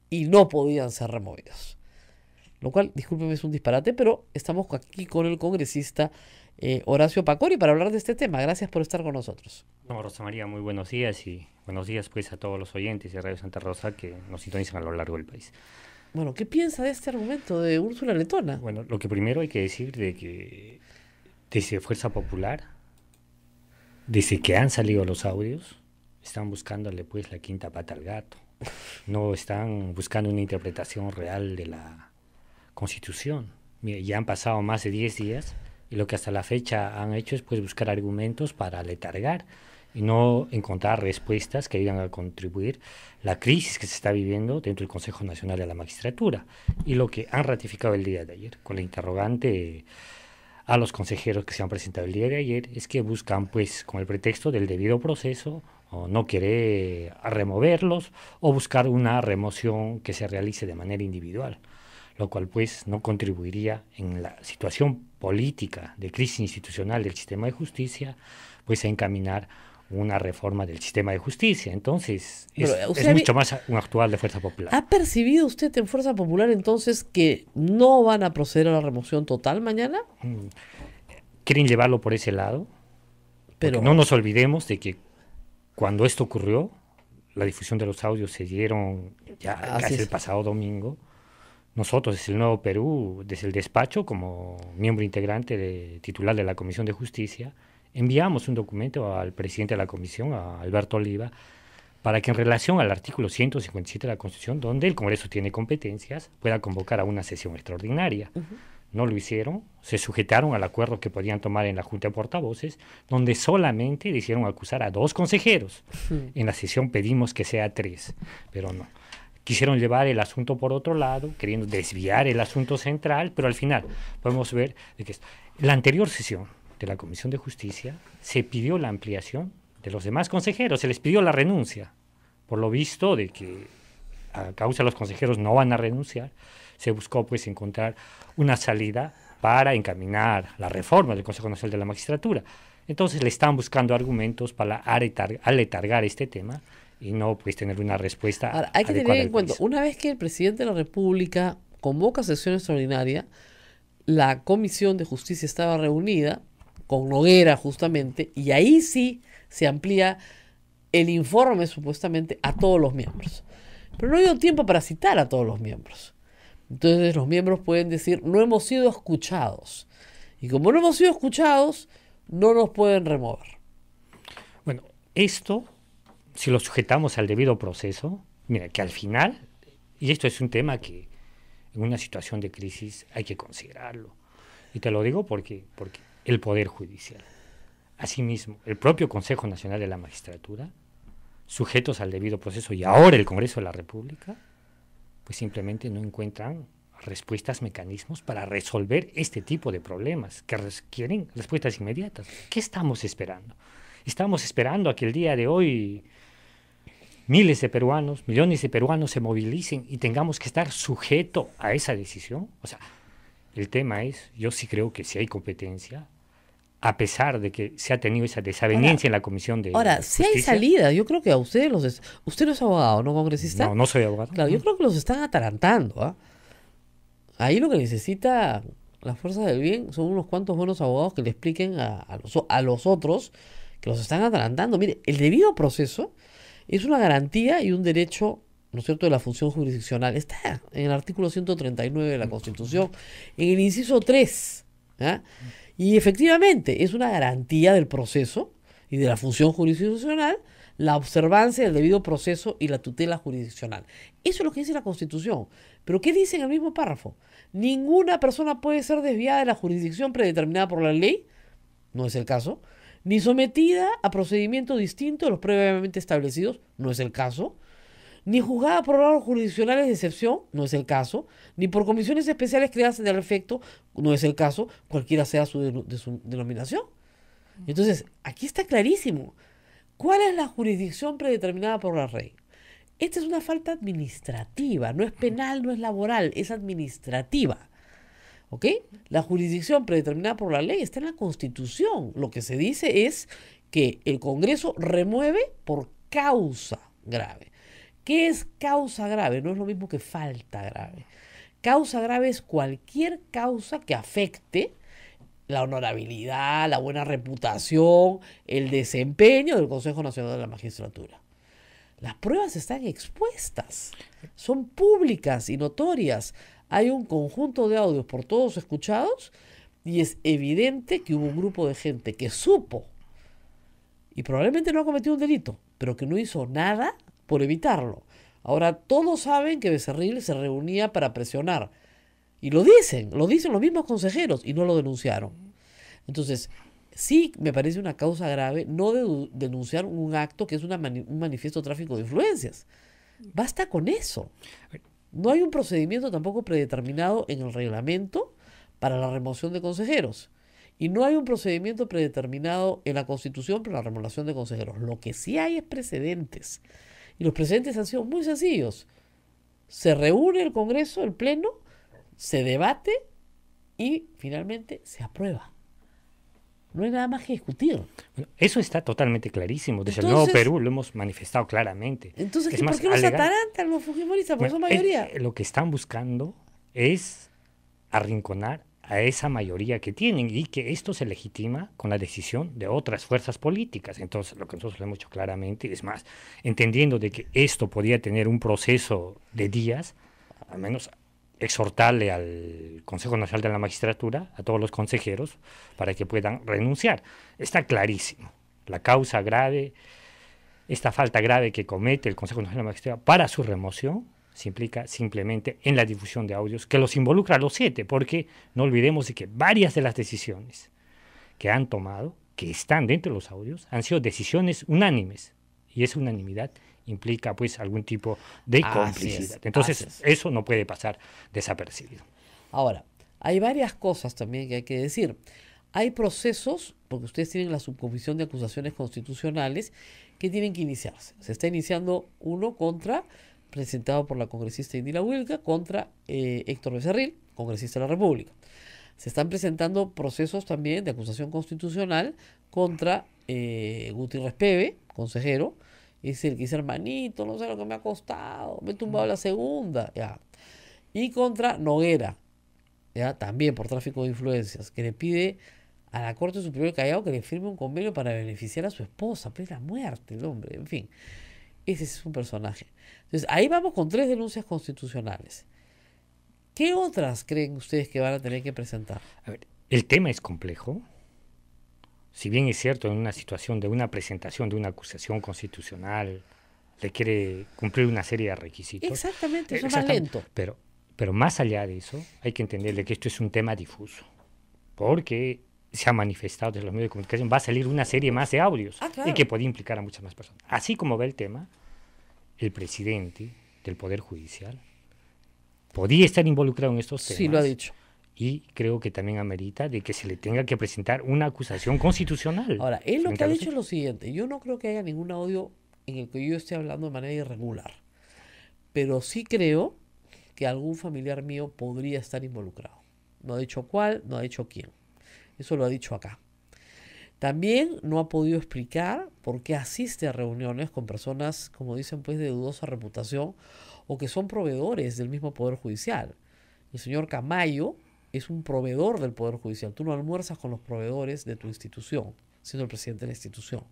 y no podían ser removidos. Lo cual, discúlpeme, es un disparate, pero estamos aquí con el congresista Horacio Pacori para hablar de este tema. Gracias por estar con nosotros. No, Rosa María, muy buenos días y buenos días pues a todos los oyentes de Radio Santa Rosa que nos sintonizan a lo largo del país. Bueno, ¿qué piensa de este argumento de Úrsula Letona? Bueno, lo que primero hay que decir de que desde Fuerza Popular, desde que han salido los audios, están buscándole pues la quinta pata al gato. No están buscando una interpretación real de la Constitución. Mira, ya han pasado más de 10 días y lo que hasta la fecha han hecho es pues buscar argumentos para letargar y no encontrar respuestas que ayuden a contribuir la crisis que se está viviendo dentro del Consejo Nacional de la Magistratura. Y lo que han ratificado el día de ayer, con la interrogante a los consejeros que se han presentado el día de ayer, es que buscan, pues, con el pretexto del debido proceso, o no querer removerlos, o buscar una remoción que se realice de manera individual, lo cual, pues, no contribuiría en la situación política de crisis institucional del sistema de justicia, pues, a encaminar una reforma del sistema de justicia. Entonces, es mucho más un actual de Fuerza Popular. ¿Ha percibido usted en Fuerza Popular entonces que no van a proceder a la remoción total mañana? Quieren llevarlo por ese lado, pero no nos olvidemos de que cuando esto ocurrió, la difusión de los audios se dieron ya casi el pasado domingo. Nosotros, desde el Nuevo Perú, desde el despacho, como miembro integrante titular de la Comisión de Justicia, enviamos un documento al presidente de la comisión, a Alberto Oliva, para que en relación al artículo 157 de la Constitución, donde el Congreso tiene competencias, pueda convocar a una sesión extraordinaria. No lo hicieron, se sujetaron al acuerdo que podían tomar en la Junta de Portavoces, donde solamente le hicieron acusar a 2 consejeros. En la sesión pedimos que sea 3, pero no. Quisieron llevar el asunto por otro lado, queriendo desviar el asunto central, pero al final podemos ver de que la anterior sesión de la Comisión de Justicia se pidió la ampliación de los demás consejeros, se les pidió la renuncia. Por lo visto de que a causa de los consejeros no van a renunciar, se buscó pues encontrar una salida para encaminar la reforma del Consejo Nacional de la Magistratura. Entonces le están buscando argumentos para aletargar este tema y no pues tener una respuesta. Ahora, hay que tener en cuenta, una vez que el presidente de la República convoca sesión extraordinaria, la Comisión de Justicia estaba reunida con Noguera justamente, y ahí sí se amplía el informe supuestamente a todos los miembros. Pero no ha habido tiempo para citar a todos los miembros. Entonces los miembros pueden decir, no hemos sido escuchados. Y como no hemos sido escuchados, no nos pueden remover. Bueno, esto, si lo sujetamos al debido proceso, mira, que al final, y esto es un tema que en una situación de crisis hay que considerarlo, Y te lo digo porque el Poder Judicial, asimismo, el propio Consejo Nacional de la Magistratura, sujetos al debido proceso, y ahora el Congreso de la República, pues simplemente no encuentran respuestas, mecanismos para resolver este tipo de problemas que requieren respuestas inmediatas. ¿Qué estamos esperando? Estamos esperando a que el día de hoy miles de peruanos, millones de peruanos se movilicen y tengamos que estar sujeto a esa decisión. O sea, el tema es, yo sí creo que si hay competencia, a pesar de que se ha tenido esa desaveniencia en la Comisión de Ahora, Justicia. si hay salida, yo creo que a ustedes usted no es abogado, ¿no, congresista? No, no soy abogado. Claro, yo creo que los están atarantando, ¿ah? Ahí lo que necesita la fuerza del bien son unos cuantos buenos abogados que le expliquen a los otros que los están atarantando. Mire, el debido proceso es una garantía y un derecho, ¿no es cierto?, de la función jurisdiccional. Está en el artículo 139 de la Constitución, en el inciso 3. ¿Ah? Y efectivamente es una garantía del proceso y de la función jurisdiccional la observancia del debido proceso y la tutela jurisdiccional. Eso es lo que dice la Constitución. ¿Pero qué dice en el mismo párrafo? Ninguna persona puede ser desviada de la jurisdicción predeterminada por la ley, no es el caso, ni sometida a procedimiento distinto de los previamente establecidos, no es el caso, ni juzgada por órganos jurisdiccionales de excepción, no es el caso, ni por comisiones especiales creadas en el efecto, no es el caso, cualquiera sea su denominación. Entonces, aquí está clarísimo. ¿Cuál es la jurisdicción predeterminada por la ley? Esta es una falta administrativa, no es penal, no es laboral, es administrativa. ¿Ok? La jurisdicción predeterminada por la ley está en la Constitución. Lo que se dice es que el Congreso remueve por causa grave. ¿Qué es causa grave? No es lo mismo que falta grave. Causa grave es cualquier causa que afecte la honorabilidad, la buena reputación, el desempeño del Consejo Nacional de la Magistratura. Las pruebas están expuestas, son públicas y notorias. Hay un conjunto de audios por todos escuchados y es evidente que hubo un grupo de gente que supo y probablemente no ha cometido un delito, pero que no hizo nada por evitarlo. Ahora todos saben que Becerril se reunía para presionar y lo dicen los mismos consejeros y no lo denunciaron. Entonces, sí me parece una causa grave no denunciar un acto que es un manifiesto tráfico de influencias. Basta con eso. No hay un procedimiento tampoco predeterminado en el reglamento para la remoción de consejeros. Y no hay un procedimiento predeterminado en la Constitución para la remoción de consejeros. Lo que sí hay es precedentes. Y los precedentes han sido muy sencillos. Se reúne el Congreso, el Pleno, se debate y finalmente se aprueba. No hay nada más que discutir. Bueno, eso está totalmente clarísimo. Desde el Nuevo Perú lo hemos manifestado claramente. Entonces, ¿por qué los atarantan los fujimoristas? Por su mayoría. Lo que están buscando es arrinconar a esa mayoría que tienen y que esto se legitima con la decisión de otras fuerzas políticas. Entonces, lo que nosotros lo hemos dicho claramente, es más, entendiendo de que esto podía tener un proceso de días, al menos exhortarle al Consejo Nacional de la Magistratura, a todos los consejeros, para que puedan renunciar. Está clarísimo. La causa grave, esta falta grave que comete el Consejo Nacional de la Magistratura para su remoción, se implica simplemente en la difusión de audios que los involucra a los 7, porque no olvidemos de que varias de las decisiones que han tomado, que están dentro de los audios, han sido decisiones unánimes, y esa unanimidad implica pues algún tipo de complicidad. Entonces eso no puede pasar desapercibido. Ahora, hay varias cosas también que hay que decir. Hay procesos, porque ustedes tienen la subcomisión de acusaciones constitucionales que tienen que iniciarse. Se está iniciando uno presentado por la congresista Indira Wilca contra Héctor Becerril, congresista de la República. Se están presentando procesos también de acusación constitucional contra Gutiérrez Peve, consejero. Es el que dice, hermanito, no sé lo que me ha costado, me he tumbado la segunda. Ya. Y contra Noguera, ya, también por tráfico de influencias, que le pide a la Corte Superior de Callao que le firme un convenio para beneficiar a su esposa, plena muerte, el hombre, en fin. Ese es un personaje. Entonces, ahí vamos con 3 denuncias constitucionales. ¿Qué otras creen ustedes que van a tener que presentar? A ver, el tema es complejo. Si bien es cierto, en una situación de una presentación de una acusación constitucional, requiere cumplir una serie de requisitos. Exactamente, eso va lento. Pero más allá de eso, hay que entender que esto es un tema difuso. porque se ha manifestado desde los medios de comunicación, va a salir una serie más de audios claro. y que puede implicar a muchas más personas. Así como va el tema, el presidente del Poder Judicial podía estar involucrado en estos temas. Sí, lo ha dicho. Y creo que también amerita de que se le tenga que presentar una acusación constitucional. Ahora, él lo que ha dicho es lo siguiente: yo no creo que haya ningún audio en el que yo esté hablando de manera irregular, pero sí creo que algún familiar mío podría estar involucrado. No ha dicho cuál, no ha dicho quién. Eso lo ha dicho acá. También no ha podido explicar por qué asiste a reuniones con personas, como dicen, pues de dudosa reputación o que son proveedores del mismo Poder Judicial. El señor Camayo es un proveedor del Poder Judicial. Tú no almuerzas con los proveedores de tu institución, siendo el presidente de la institución.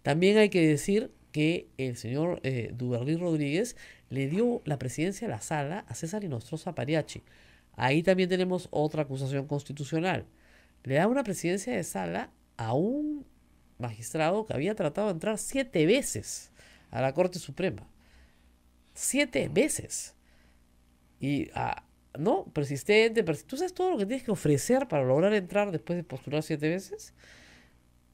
También hay que decir que el señor Duberly Rodríguez le dio la presidencia de la sala a César Inostroza Pariachi. Ahí también tenemos otra acusación constitucional. Le da una presidencia de sala a un magistrado que había tratado de entrar 7 veces a la Corte Suprema. 7 veces. Y no, persistente. ¿Tú sabes todo lo que tienes que ofrecer para lograr entrar después de postular 7 veces?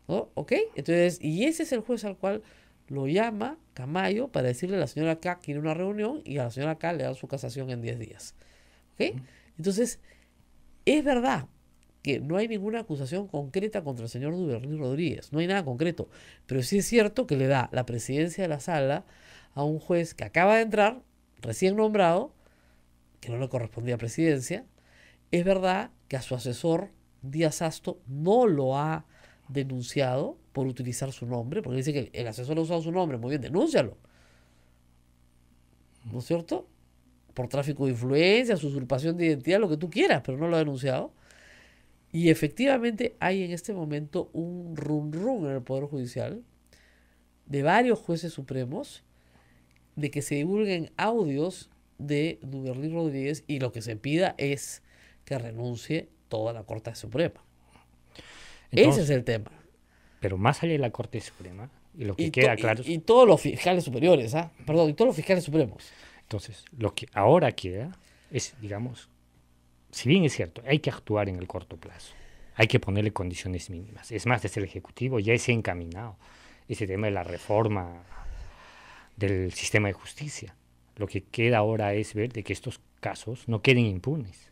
¿No? ¿Ok? Entonces, y ese es el juez al cual lo llama Camayo para decirle a la señora K que quiere una reunión, y a la señora K le dan su casación en 10 días. ¿Ok? Entonces, es verdad que no hay ninguna acusación concreta contra el señor Duberly Rodríguez. No hay nada concreto. Pero sí es cierto que le da la presidencia de la sala a un juez que acaba de entrar, recién nombrado, que no le correspondía presidencia. Es verdad que a su asesor, Díaz Asto, no lo ha denunciado por utilizar su nombre, porque dice que el asesor ha usado su nombre. Muy bien, denúncialo. ¿No es cierto? Por tráfico de influencias, usurpación de identidad, lo que tú quieras, pero no lo ha denunciado. Y efectivamente hay en este momento un run en el Poder Judicial de varios jueces supremos de que se divulguen audios de Duberly Rodríguez, y lo que se pida es que renuncie toda la Corte Suprema. Entonces, ese es el tema. Pero más allá de la Corte Suprema, y lo que queda claro... Y todos los fiscales superiores, perdón, y todos los fiscales supremos. Entonces, lo que ahora queda es, digamos, si bien es cierto, hay que actuar en el corto plazo, hay que ponerle condiciones mínimas. Es más, desde el Ejecutivo ya se ha encaminado ese tema de la reforma del sistema de justicia. Lo que queda ahora es ver de que estos casos no queden impunes.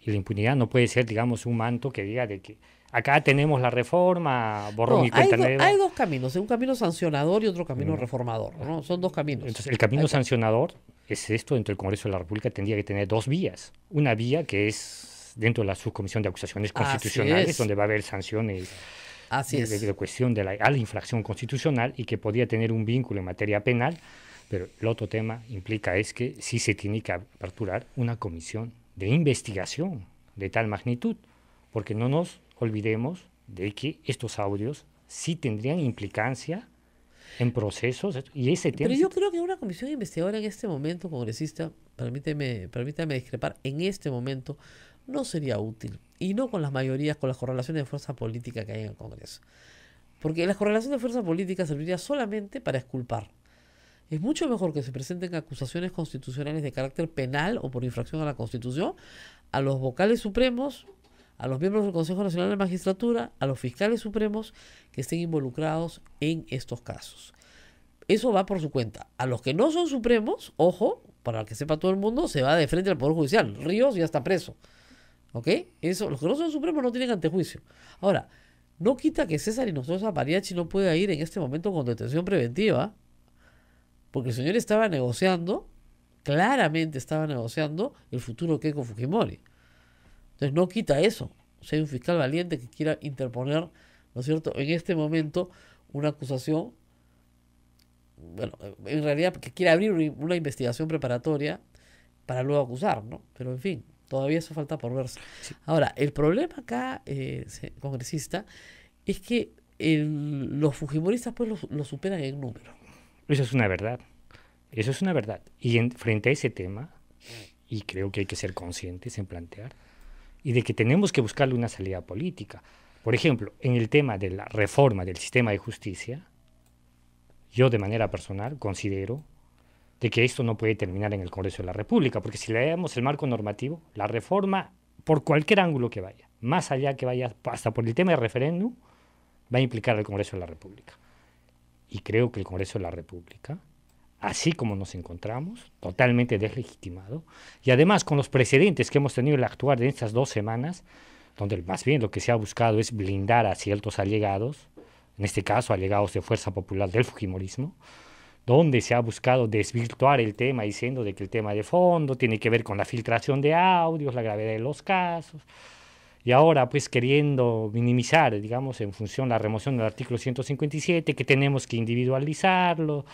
Y la impunidad no puede ser, digamos, un manto que diga de que acá tenemos la reforma, borrón y cuenta nueva. Hay dos caminos, un camino sancionador y otro camino reformador, ¿no? Son dos caminos. Entonces, el camino sancionador es esto: dentro del Congreso de la República tendría que tener 2 vías. Una vía que es dentro de la Subcomisión de Acusaciones Constitucionales, donde va a haber sanciones de cuestión de a la infracción constitucional, y que podría tener un vínculo en materia penal. Pero el otro tema implica es que sí se tiene que aperturar una comisión de investigación de tal magnitud, porque no nos olvidemos de que estos audios sí tendrían implicancia en procesos, y ese tema... Pero yo creo que una comisión investigadora en este momento, congresista, permítame discrepar, en este momento no sería útil, y no con las mayorías, con las correlaciones de fuerza política que hay en el Congreso. Porque las correlaciones de fuerza política serviría solamente para exculpar. Es mucho mejor que se presenten acusaciones constitucionales de carácter penal o por infracción a la Constitución a los vocales supremos, a los miembros del Consejo Nacional de Magistratura, a los fiscales supremos que estén involucrados en estos casos. Eso va por su cuenta. A los que no son supremos, ojo, para que sepa todo el mundo, se va de frente al Poder Judicial. Ríos ya está preso. ¿Ok? Los que no son supremos no tienen antejuicio. Ahora, no quita que César Inostroza Pariachi no pueda ir en este momento con detención preventiva, porque el señor estaba negociando, claramente estaba negociando el futuro de Keiko Fujimori. Entonces no quita eso. Si hay un fiscal valiente que quiera interponer, ¿no es cierto?, en este momento una acusación, bueno, en realidad que quiera abrir una investigación preparatoria para luego acusar, ¿no? Pero en fin, todavía eso falta por verse. Sí. Ahora, el problema acá, congresista, es que los fujimoristas pues lo superan en número. Eso es una verdad. Eso es una verdad. Y frente a ese tema, y creo que hay que ser conscientes en plantear, y de que tenemos que buscarle una salida política. Por ejemplo, en el tema de la reforma del sistema de justicia, yo de manera personal considero de que esto no puede terminar en el Congreso de la República, porque si leemos el marco normativo, la reforma por cualquier ángulo que vaya, más allá que vaya hasta por el tema del referéndum, va a implicar al Congreso de la República. Y creo que el Congreso de la República, así como nos encontramos, totalmente deslegitimado, y además con los precedentes que hemos tenido el actuar de estas 2 semanas, donde más bien lo que se ha buscado es blindar a ciertos allegados, en este caso allegados de Fuerza Popular del Fujimorismo, donde se ha buscado desvirtuar el tema diciendo de que el tema de fondo tiene que ver con la filtración de audios, la gravedad de los casos, y ahora pues queriendo minimizar, digamos, en función de la remoción del artículo 157, que tenemos que individualizarlo,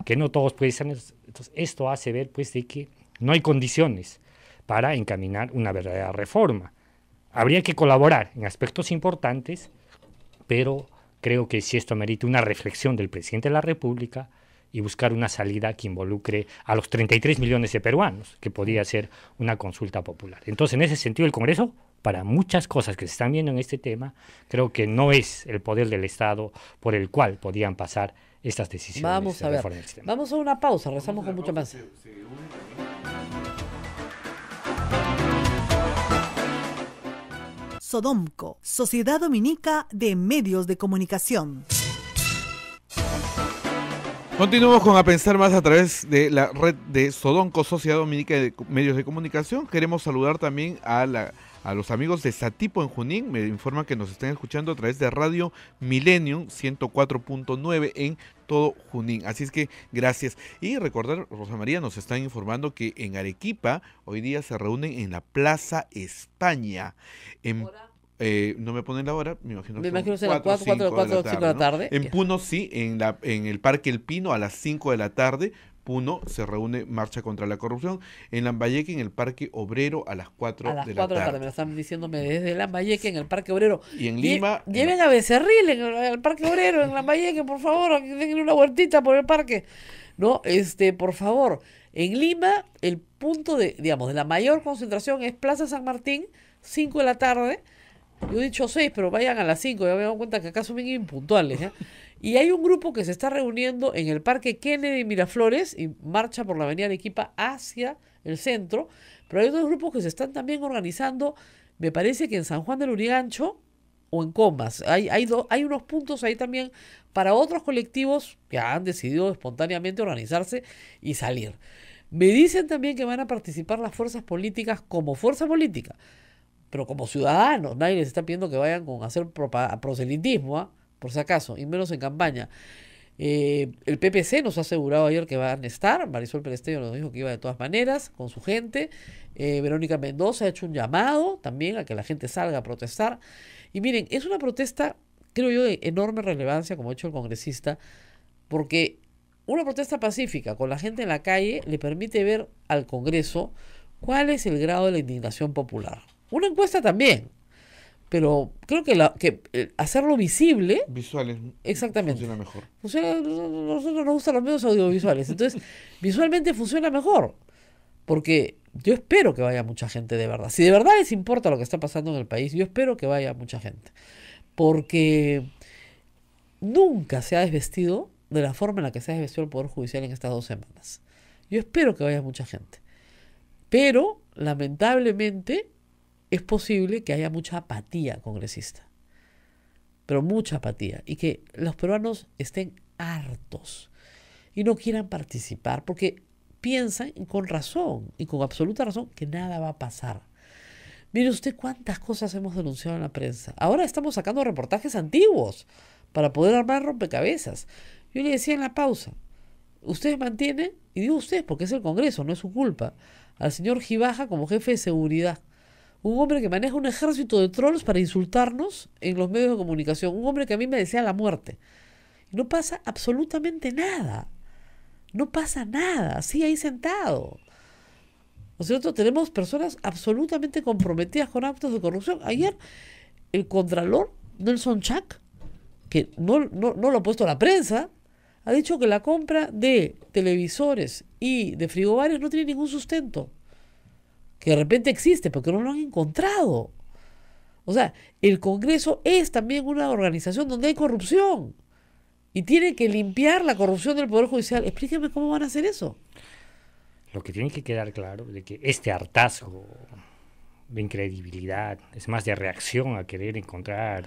que no todos pueden ser. Entonces esto hace ver pues de que no hay condiciones para encaminar una verdadera reforma. Habría que colaborar en aspectos importantes, pero creo que si esto merita una reflexión del presidente de la República y buscar una salida que involucre a los 33 millones de peruanos, que podría ser una consulta popular. Entonces, en ese sentido, el Congreso, para muchas cosas que se están viendo en este tema, creo que no es el poder del Estado por el cual podían pasar estas decisiones. Vamos a ver, vamos a una pausa, regresamos con mucho más. Sodomco, Sociedad Dominica de Medios de Comunicación. Continuamos con A Pensar Más a través de la red de Sodomco, Sociedad Dominica de Medios de Comunicación. Queremos saludar también a los amigos de Satipo en Junín. Me informan que nos están escuchando a través de Radio Millennium 104.9 en todo Junín. Así es que gracias. Y recordar, Rosa María, nos están informando que en Arequipa hoy día se reúnen en la Plaza España. No me ponen la hora, me imagino que son 4 o 5 de la tarde. En Puno sí, en el Parque El Pino a las 5 de la tarde. Puno se reúne Marcha contra la Corrupción. En Lambayeque, en el Parque Obrero, a las 4 de la tarde. Me lo están diciéndome desde Lambayeque, en el Parque Obrero. Y en Lima... Lleven a Becerril en el Parque Obrero, en Lambayeque, por favor, denle una vueltita por el parque. No, por favor, en Lima, el punto de la mayor concentración es Plaza San Martín, 5 de la tarde. Yo he dicho 6, pero vayan a las 5, ya me doy cuenta que acá son bien impuntuales, ¿ya? Y hay un grupo que se está reuniendo en el Parque Kennedy Miraflores y marcha por la Avenida Arequipa hacia el centro, pero hay otros grupos que se están también organizando, me parece que en San Juan del Urigancho o en Comas. Hay unos puntos ahí también para otros colectivos que han decidido espontáneamente organizarse y salir. Me dicen también que van a participar las fuerzas políticas como fuerza política, pero como ciudadanos. Nadie les está pidiendo que vayan con hacer proselitismo, por si acaso, y menos en campaña. El PPC nos ha asegurado ayer que van a estar. Marisol Perestello nos dijo que iba de todas maneras con su gente. Verónica Mendoza ha hecho un llamado también a que la gente salga a protestar. Y miren, es una protesta, creo yo, de enorme relevancia, como ha hecho el congresista, porque una protesta pacífica con la gente en la calle le permite ver al Congreso cuál es el grado de la indignación popular. Una encuesta también, pero creo que hacerlo visible... Visuales. Exactamente. Funciona mejor. Nosotros nos gustan los medios audiovisuales, entonces visualmente funciona mejor, porque yo espero que vaya mucha gente de verdad. Si de verdad les importa lo que está pasando en el país, yo espero que vaya mucha gente, porque nunca se ha desvestido de la forma en la que se ha desvestido el Poder Judicial en estas 2 semanas. Yo espero que vaya mucha gente, pero lamentablemente es posible que haya mucha apatía congresista, pero mucha apatía, y que los peruanos estén hartos y no quieran participar porque piensan, y con razón, y con absoluta razón, que nada va a pasar. Mire usted cuántas cosas hemos denunciado en la prensa. Ahora estamos sacando reportajes antiguos para poder armar rompecabezas. Yo le decía en la pausa, ustedes mantienen, y digo ustedes porque es el Congreso, no es su culpa, al señor Gibaja como jefe de seguridad. Un hombre que maneja un ejército de trolls para insultarnos en los medios de comunicación. Un hombre que a mí me desea la muerte. Y no pasa absolutamente nada. No pasa nada. Sigue ahí sentado. Nosotros tenemos personas absolutamente comprometidas con actos de corrupción. Ayer, el contralor Nelson Chac, que no lo ha puesto a la prensa, ha dicho que la compra de televisores y de frigobares no tiene ningún sustento. Que de repente existe, porque no lo han encontrado. O sea, el Congreso es también una organización donde hay corrupción y tiene que limpiar la corrupción del Poder Judicial. Explíqueme cómo van a hacer eso. Lo que tiene que quedar claro es que este hartazgo de incredibilidad, es más de reacción a querer encontrar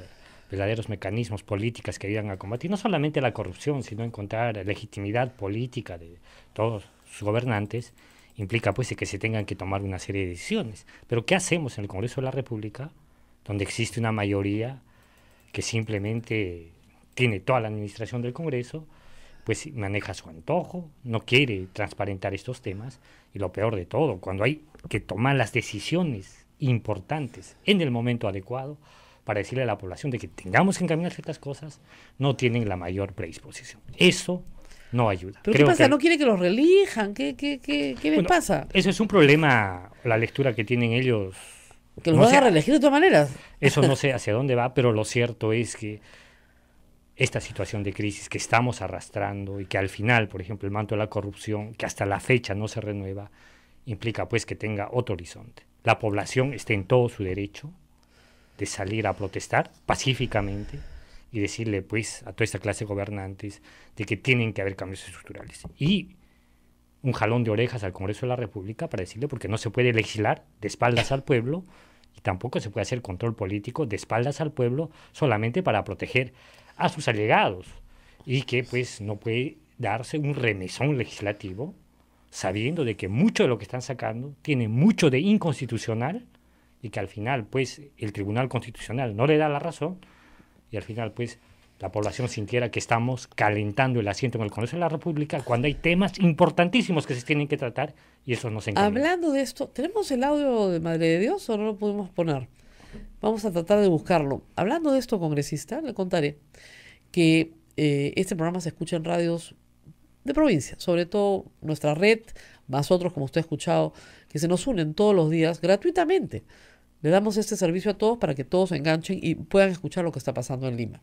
verdaderos mecanismos políticos que ayudan a combatir no solamente la corrupción, sino encontrar legitimidad política de todos sus gobernantes, implica pues que se tengan que tomar una serie de decisiones. Pero ¿qué hacemos en el Congreso de la República, donde existe una mayoría que simplemente tiene toda la administración del Congreso, pues maneja su antojo, no quiere transparentar estos temas, y lo peor de todo, cuando hay que tomar las decisiones importantes en el momento adecuado para decirle a la población de que tengamos que encaminar ciertas cosas, no tienen la mayor predisposición. Eso no ayuda. ¿Pero qué pasa? ¿No quiere que los reelijan? ¿Qué les pasa? Eso es un problema, la lectura que tienen ellos. Que los van a reelegir de todas maneras. Eso no sé hacia dónde va, pero lo cierto es que esta situación de crisis que estamos arrastrando y que al final, por ejemplo, el manto de la corrupción, que hasta la fecha no se renueva, implica pues que tenga otro horizonte. La población está en todo su derecho de salir a protestar pacíficamente y decirle pues a toda esta clase de gobernantes de que tienen que haber cambios estructurales. Y un jalón de orejas al Congreso de la República para decirle porque no se puede legislar de espaldas al pueblo y tampoco se puede hacer control político de espaldas al pueblo solamente para proteger a sus allegados, y que pues no puede darse un remesón legislativo sabiendo de que mucho de lo que están sacando tiene mucho de inconstitucional y que al final pues el Tribunal Constitucional no le da la razón y al final pues la población sintiera que estamos calentando el asiento en el Congreso de la República cuando hay temas importantísimos que se tienen que tratar y eso no se encamina. Hablando de esto, ¿tenemos el audio de Madre de Dios o no lo podemos poner? Vamos a tratar de buscarlo. Hablando de esto, congresista, le contaré que este programa se escucha en radios de provincia, sobre todo nuestra red, más otros como usted ha escuchado, que se nos unen todos los días gratuitamente. Le damos este servicio a todos para que todos se enganchen y puedan escuchar lo que está pasando en Lima.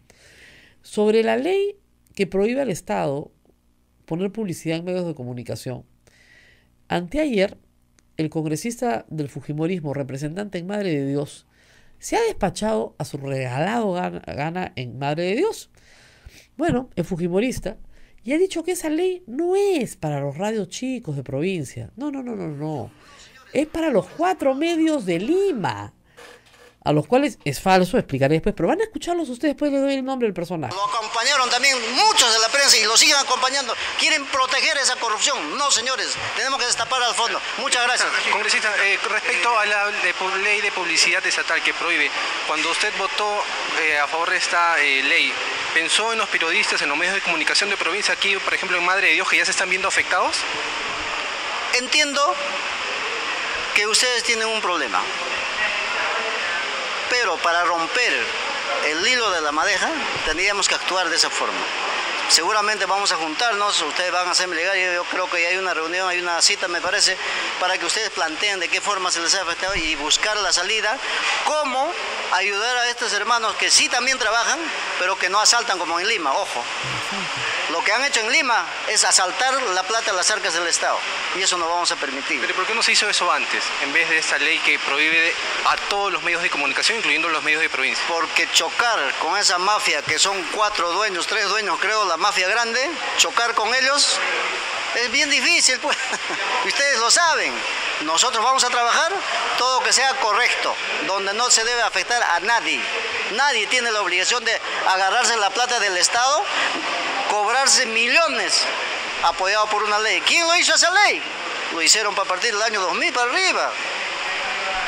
Sobre la ley que prohíbe al Estado poner publicidad en medios de comunicación, anteayer el congresista del Fujimorismo, representante en Madre de Dios, se ha despachado a su regalado gana en Madre de Dios. Bueno, el fujimorista, y ha dicho que esa ley no es para los radios chicos de provincia. No. Es para los 4 medios de Lima, a los cuales es falso, explicaré después, pero van a escucharlos ustedes, después les doy el nombre del personaje. Lo acompañaron también muchos de la prensa y lo siguen acompañando. Quieren proteger esa corrupción. No, señores, tenemos que destapar al fondo. Muchas gracias. Congresista, respecto a la ley de publicidad estatal que prohíbe, cuando usted votó a favor de esta ley, ¿pensó en los periodistas, en los medios de comunicación de provincia aquí, por ejemplo en Madre de Dios, que ya se están viendo afectados? Entiendo que ustedes tienen un problema. Pero para romper el hilo de la madeja, tendríamos que actuar de esa forma. Seguramente vamos a juntarnos, ustedes van a hacerme llegar, yo creo que hay una reunión, hay una cita, me parece, para que ustedes planteen de qué forma se les ha afectado y buscar la salida, cómo ayudar a estos hermanos que sí también trabajan, pero que no asaltan como en Lima, ojo. Lo que han hecho en Lima es asaltar la plata a las arcas del Estado y eso no vamos a permitir. ¿Pero por qué no se hizo eso antes, en vez de esta ley que prohíbe a todos los medios de comunicación, incluyendo los medios de provincia? Porque chocar con esa mafia, que son 4 dueños, 3 dueños creo, la mafia grande, chocar con ellos es bien difícil, pues. Ustedes lo saben. Nosotros vamos a trabajar todo que sea correcto, donde no se debe afectar a nadie. Nadie tiene la obligación de agarrarse la plata del Estado, cobrarse millones apoyado por una ley. ¿Quién lo hizo esa ley? Lo hicieron para partir del año 2000 para arriba.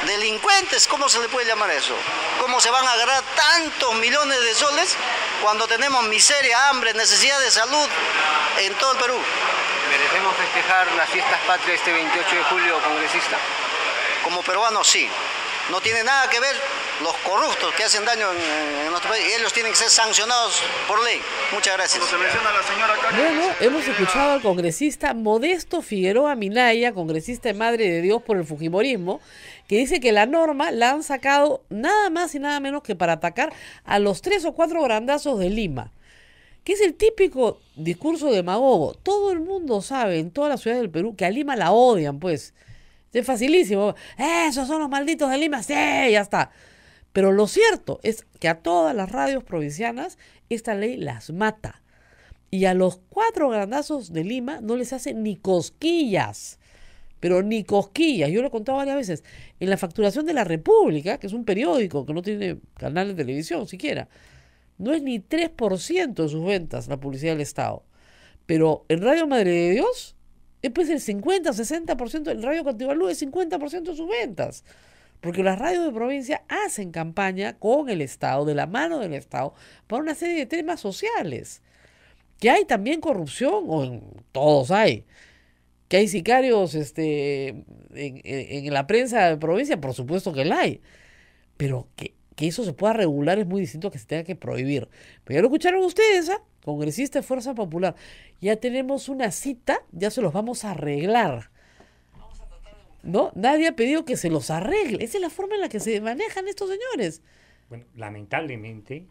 Delincuentes, ¿cómo se le puede llamar eso? ¿Cómo se van a agarrar tantos millones de soles cuando tenemos miseria, hambre, necesidad de salud en todo el Perú? ¿Merecemos festejar las fiestas patrias este 28 de julio, congresista? Como peruanos sí. No tiene nada que ver los corruptos que hacen daño en nuestro país. Ellos tienen que ser sancionados por ley. Muchas gracias. Bueno, hemos escuchado al congresista Modesto Figueroa Minaya, congresista de Madre de Dios por el Fujimorismo, que dice que la norma la han sacado nada más y nada menos que para atacar a los 3 o 4 grandazos de Lima, que es el típico discurso demagogo. Todo el mundo sabe en toda la ciudad del Perú que a Lima la odian, pues. Es facilísimo. Esos son los malditos de Lima. Sí, ya está. Pero lo cierto es que a todas las radios provincianas esta ley las mata. Y a los 4 grandazos de Lima no les hace ni cosquillas. pero ni cosquillas. Yo lo he contado varias veces. En la facturación de La República, que es un periódico que no tiene canal de televisión siquiera, no es ni 3% de sus ventas la publicidad del Estado. Pero en Radio Madre de Dios, es pues el 50, 60%, el Radio Cantibalú es 50% de sus ventas. Porque las radios de provincia hacen campaña con el Estado, de la mano del Estado, para una serie de temas sociales. Que hay también corrupción, en todos hay. Que hay sicarios en la prensa de provincia, por supuesto que la hay. Pero que eso se pueda regular es muy distinto a que se tenga que prohibir. Pero ya lo escucharon ustedes, congresista de Fuerza Popular. Ya tenemos una cita, ya se los vamos a arreglar. ¿No? Nadie ha pedido que se los arregle. Esa es la forma en la que se manejan estos señores. Bueno, lamentablemente,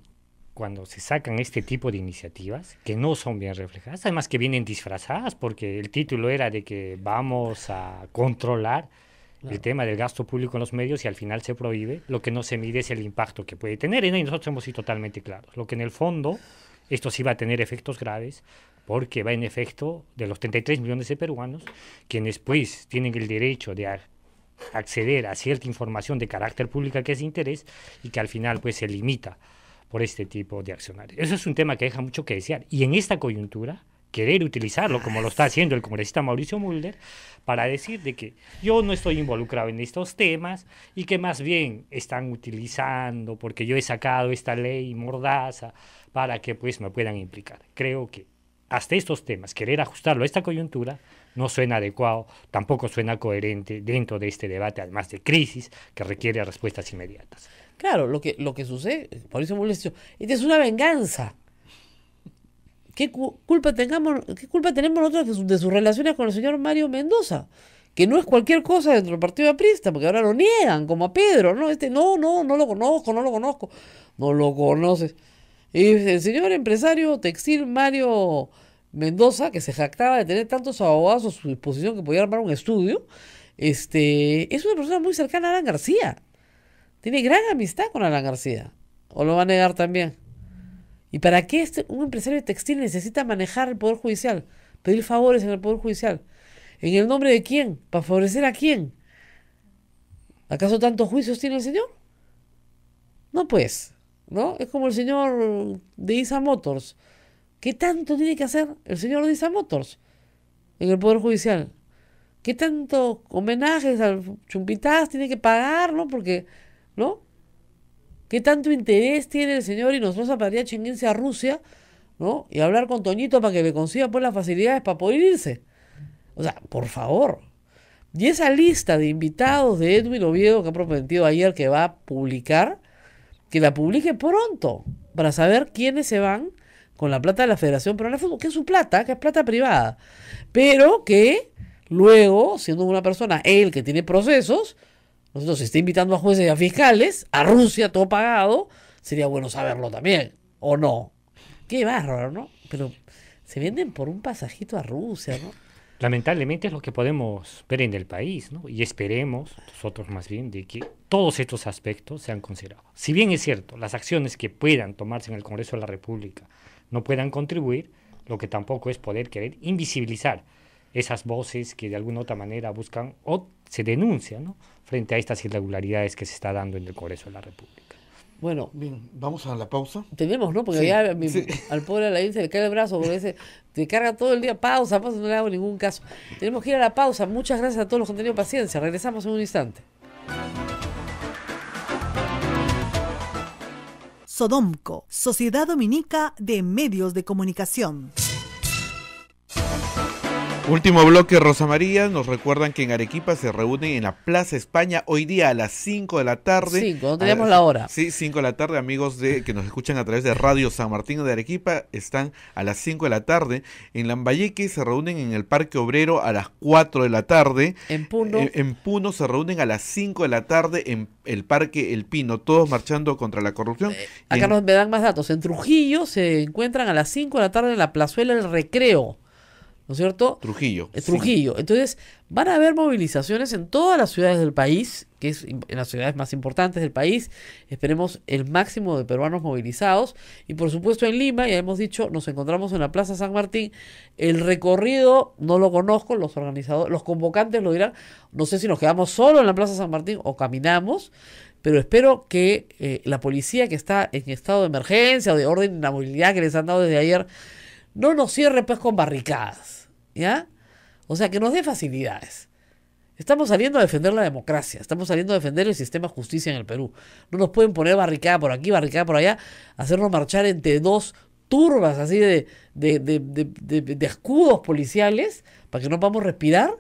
cuando se sacan este tipo de iniciativas, que no son bien reflejadas, además que vienen disfrazadas, porque el título era de que vamos a controlar el tema del gasto público en los medios y al final se prohíbe, lo que no se mide es el impacto que puede tener. Y nosotros hemos sido totalmente claros. Lo que en el fondo, esto sí va a tener efectos graves, porque va en efecto de los 33 millones de peruanos, quienes pues tienen el derecho de acceder a cierta información de carácter público que es de interés y que al final pues se limita por este tipo de accionarios. Eso es un tema que deja mucho que desear. Y en esta coyuntura, querer utilizarlo, como lo está haciendo el congresista Mauricio Mulder, para decir de que yo no estoy involucrado en estos temas y que más bien están utilizando porque yo he sacado esta ley mordaza para que pues me puedan implicar. Creo que hasta estos temas, querer ajustarlo a esta coyuntura, no suena adecuado, tampoco suena coherente dentro de este debate, además de crisis, que requiere respuestas inmediatas. Claro, lo que sucede, Mauricio Mulder dice, esta es una venganza. ¿Qué culpa tenemos nosotros de sus relaciones con el señor Mario Mendoza? Que no es cualquier cosa dentro del partido aprista, porque ahora lo niegan, como a Pedro, ¿no? No lo conozco, no lo conoces. Y el señor empresario textil Mario Mendoza, que se jactaba de tener tantos abogados a su disposición que podía armar un estudio, es una persona muy cercana a Alan García. Tiene gran amistad con Alan García. ¿O lo va a negar también? ¿Y para qué un empresario textil necesita manejar el Poder Judicial? Pedir favores en el Poder Judicial. ¿En el nombre de quién? ¿Para favorecer a quién? ¿Acaso tantos juicios tiene el señor? No, pues, ¿no? Es como el señor de ISA Motors. ¿Qué tanto tiene que hacer el señor de ISA Motors en el Poder Judicial? ¿Qué tanto homenajes al Chumpitaz tiene que pagar, no? Porque, ¿no? ¿Qué tanto interés tiene el señor Inostroza Padriache en irse a Rusia, ¿no? Y hablar con Toñito para que le consiga pues las facilidades para poder irse? O sea, por favor. Y esa lista de invitados de Edwin Oviedo que ha prometido ayer que va a publicar, que la publique pronto, para saber quiénes se van con la plata de la Federación Peruana de Fútbol, que es su plata, que es plata privada, pero que luego, siendo una persona, él que tiene procesos, nosotros se está invitando a jueces y a fiscales, a Rusia, todo pagado, sería bueno saberlo también, ¿o no? Qué bárbaro, ¿no? Pero se venden por un pasajito a Rusia, ¿no? Lamentablemente es lo que podemos ver en el país, ¿no? Y esperemos, nosotros más bien, de que todos estos aspectos sean considerados. Si bien es cierto, las acciones que puedan tomarse en el Congreso de la República no puedan contribuir, lo que tampoco es poder querer invisibilizar esas voces que de alguna u otra manera buscan o se denuncian, ¿no? Frente a estas irregularidades que se está dando en el Congreso de la República. Bueno, bien, vamos a la pausa. Tenemos, ¿no? Porque sí, ya sí. Al pobre Alain se le cae el brazo porque ese te carga todo el día, pausa, no le hago ningún caso. Tenemos que ir a la pausa. Muchas gracias a todos los que han tenido paciencia. Regresamos en un instante. Sodomco, Sociedad Dominica de Medios de Comunicación. Último bloque, Rosa María. Nos recuerdan que en Arequipa se reúnen en la Plaza España hoy día a las 5 de la tarde. 5, no tenemos la hora. Sí, 5 de la tarde, amigos que nos escuchan a través de Radio San Martín de Arequipa, están a las 5 de la tarde. En Lambayeque se reúnen en el Parque Obrero a las 4 de la tarde. En Puno. En Puno se reúnen a las 5 de la tarde en el Parque El Pino, todos marchando contra la corrupción. Acá me dan más datos. En Trujillo se encuentran a las 5 de la tarde en la Plazuela El Recreo. ¿no es cierto? Trujillo. Trujillo. Sí. Entonces, van a haber movilizaciones en todas las ciudades del país, que es en las ciudades más importantes del país. Esperemos el máximo de peruanos movilizados. Y por supuesto en Lima, ya hemos dicho, nos encontramos en la Plaza San Martín. El recorrido no lo conozco, los organizadores, los convocantes lo dirán. No sé si nos quedamos solo en la Plaza San Martín o caminamos. Pero espero que la policía que está en estado de emergencia o de orden de inamovilidad que les han dado desde ayer no nos cierre pues con barricadas, ¿ya? O sea, que nos dé facilidades. Estamos saliendo a defender la democracia, estamos saliendo a defender el sistema de justicia en el Perú. No nos pueden poner barricada por aquí, barricada por allá, hacernos marchar entre dos turbas así de escudos policiales para que no podamos respirar,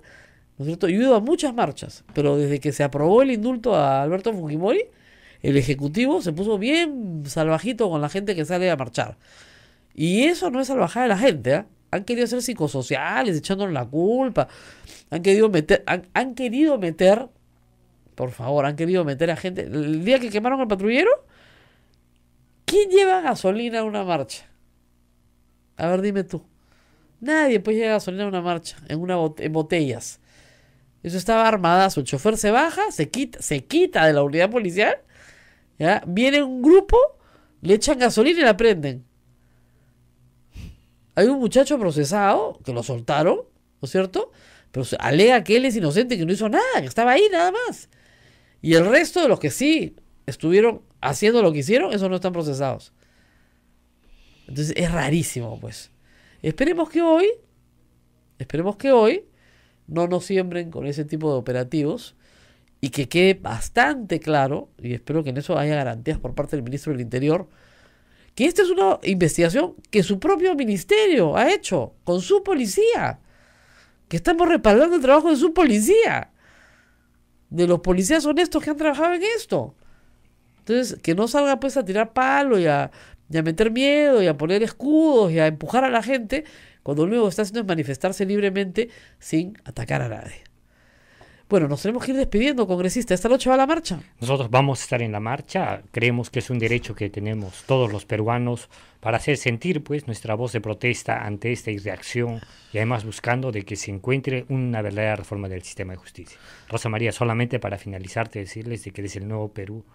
¿no es cierto? Yo he ido a muchas marchas, pero desde que se aprobó el indulto a Alberto Fujimori, el Ejecutivo se puso bien salvajito con la gente que sale a marchar. Y eso no es salvajada de la gente, ¿eh? Han querido ser psicosociales, echándonos la culpa. Han querido meter, por favor, han querido meter a gente. El día que quemaron el patrullero, ¿quién lleva gasolina a una marcha? A ver, dime tú. Nadie pues lleva gasolina a una marcha, en botellas. Eso estaba armadazo. El chofer se baja, se quita de la unidad policial, ¿ya? Viene un grupo, le echan gasolina y la prenden. Hay un muchacho procesado, que lo soltaron, ¿no es cierto? Pero alega que él es inocente, que no hizo nada, que estaba ahí nada más. Y el resto de los que sí estuvieron haciendo lo que hicieron, esos no están procesados. Entonces es rarísimo, pues. Esperemos que hoy no nos siembren con ese tipo de operativos y que quede bastante claro, y espero que en eso haya garantías por parte del ministro del Interior, que esta es una investigación que su propio ministerio ha hecho con su policía, que estamos respaldando el trabajo de su policía, de los policías honestos que han trabajado en esto. Entonces, que no salga pues a tirar palo y a meter miedo y a poner escudos y a empujar a la gente, cuando lo único que está haciendo es manifestarse libremente sin atacar a nadie. Bueno, nos tenemos que ir despidiendo, congresista. ¿Esta noche va a la marcha? Nosotros vamos a estar en la marcha. Creemos que es un derecho que tenemos todos los peruanos para hacer sentir pues nuestra voz de protesta ante esta irreacción y además buscando de que se encuentre una verdadera reforma del sistema de justicia. Rosa María, solamente para finalizar, decirles de que desde el Nuevo Perú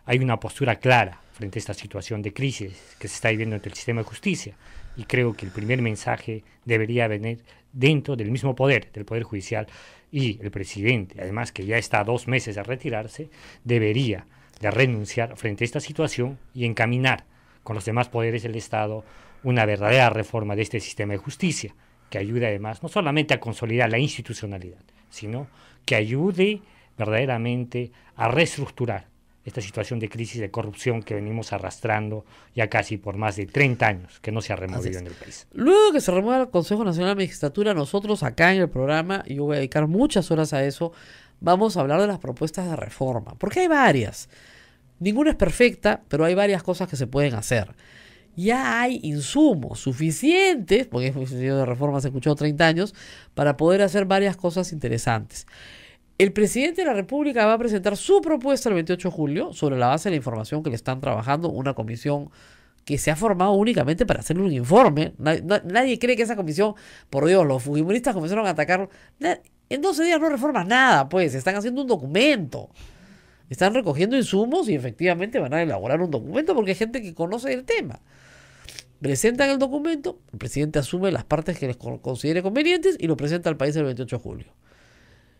hay una postura clara frente a esta situación de crisis que se está viviendo entre el sistema de justicia, y creo que el primer mensaje debería venir dentro del mismo poder, del Poder Judicial, y el presidente, además que ya está a 2 meses de retirarse, debería de renunciar frente a esta situación y encaminar con los demás poderes del Estado una verdadera reforma de este sistema de justicia, que ayude además no solamente a consolidar la institucionalidad, sino que ayude verdaderamente a reestructurar esta situación de crisis de corrupción que venimos arrastrando ya casi por más de 30 años, que no se ha removido en el país. Luego que se remueva el Consejo Nacional de Magistratura, nosotros acá en el programa, y yo voy a dedicar muchas horas a eso, vamos a hablar de las propuestas de reforma, porque hay varias. Ninguna es perfecta, pero hay varias cosas que se pueden hacer. Ya hay insumos suficientes, porque el sentido de reforma se ha escuchado 30 años, para poder hacer varias cosas interesantes. El presidente de la República va a presentar su propuesta el 28 de julio sobre la base de la información que le están trabajando una comisión que se ha formado únicamente para hacerle un informe. Nadie cree que esa comisión, por Dios, los fujimoristas comenzaron a atacar. En 12 días no reformas nada, pues, están haciendo un documento. Están recogiendo insumos y efectivamente van a elaborar un documento porque hay gente que conoce el tema. Presentan el documento, el presidente asume las partes que les considere convenientes y lo presenta al país el 28 de julio.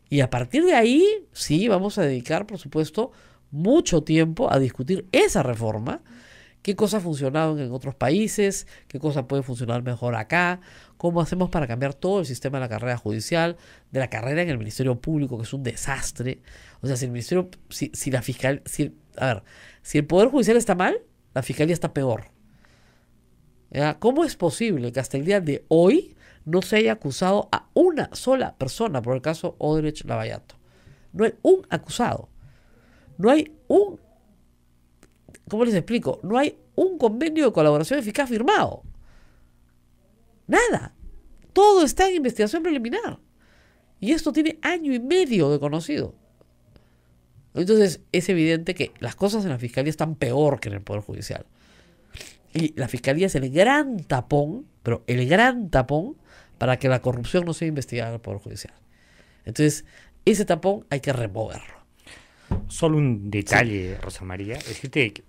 Y a partir de ahí, sí, vamos a dedicar, por supuesto, mucho tiempo a discutir esa reforma, qué cosas funcionaron en otros países, qué cosas pueden funcionar mejor acá, cómo hacemos para cambiar todo el sistema de la carrera judicial, de la carrera en el Ministerio Público, que es un desastre. O sea, si el Ministerio, si el Poder Judicial está mal, la Fiscalía está peor. ¿Ya? ¿Cómo es posible que hasta el día de hoy no se haya acusado a una sola persona por el caso Odebrecht Lavallato? No hay un acusado. No hay un... ¿Cómo les explico? No hay un convenio de colaboración eficaz firmado. Nada. Todo está en investigación preliminar. Y esto tiene 1 año y medio de conocido. Entonces es evidente que las cosas en la Fiscalía están peor que en el Poder Judicial. Y la Fiscalía es el gran tapón, pero el gran tapón, para que la corrupción no sea investigada en el Poder Judicial. Entonces, ese tapón hay que removerlo. Solo un detalle, Rosa María, decirte que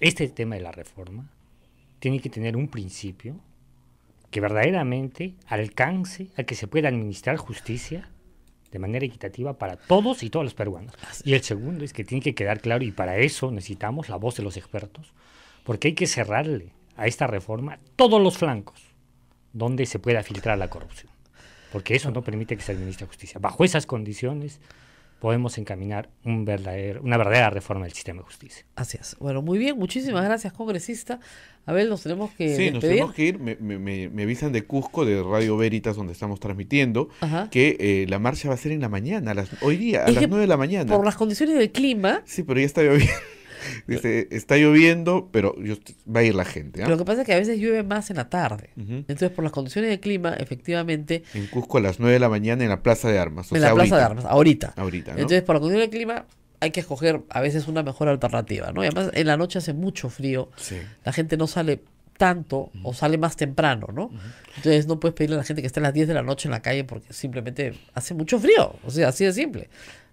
este tema de la reforma tiene que tener un principio que verdaderamente alcance a que se pueda administrar justicia de manera equitativa para todos y todos los peruanos. Y el segundo es que tiene que quedar claro, y para eso necesitamos la voz de los expertos, porque hay que cerrarle a esta reforma todos los flancos donde se pueda filtrar la corrupción, porque eso no permite que se administre justicia. Bajo esas condiciones podemos encaminar una verdadera reforma del sistema de justicia. Así es. Bueno, muy bien, muchísimas gracias, congresista. Abel, nos tenemos que Sí, nos despedir. tenemos que ir. Me avisan de Cusco, de Radio Veritas, donde estamos transmitiendo, Ajá. que la marcha va a ser en la mañana, hoy día, a Es las que 9 de la mañana. Por las condiciones del clima, Sí, pero ya está lloviendo. Dice, está lloviendo, pero va a ir la gente. ¿Ah? lo que pasa es que a veces llueve más en la tarde. Ujú. Entonces, por las condiciones del clima, efectivamente, En Cusco a las 9 de la mañana en la Plaza de Armas. O en sea, la Plaza de ahorita. Armas, ahorita. Ahorita, ¿no? Entonces, por las condiciones del clima, hay que escoger a veces una mejor alternativa, ¿no? Y además, en la noche hace mucho frío, Sí. la gente no sale tanto o sale más temprano, ¿no? Entonces, no puedes pedirle a la gente que esté a las 10 de la noche en la calle porque simplemente hace mucho frío. O sea, así de simple.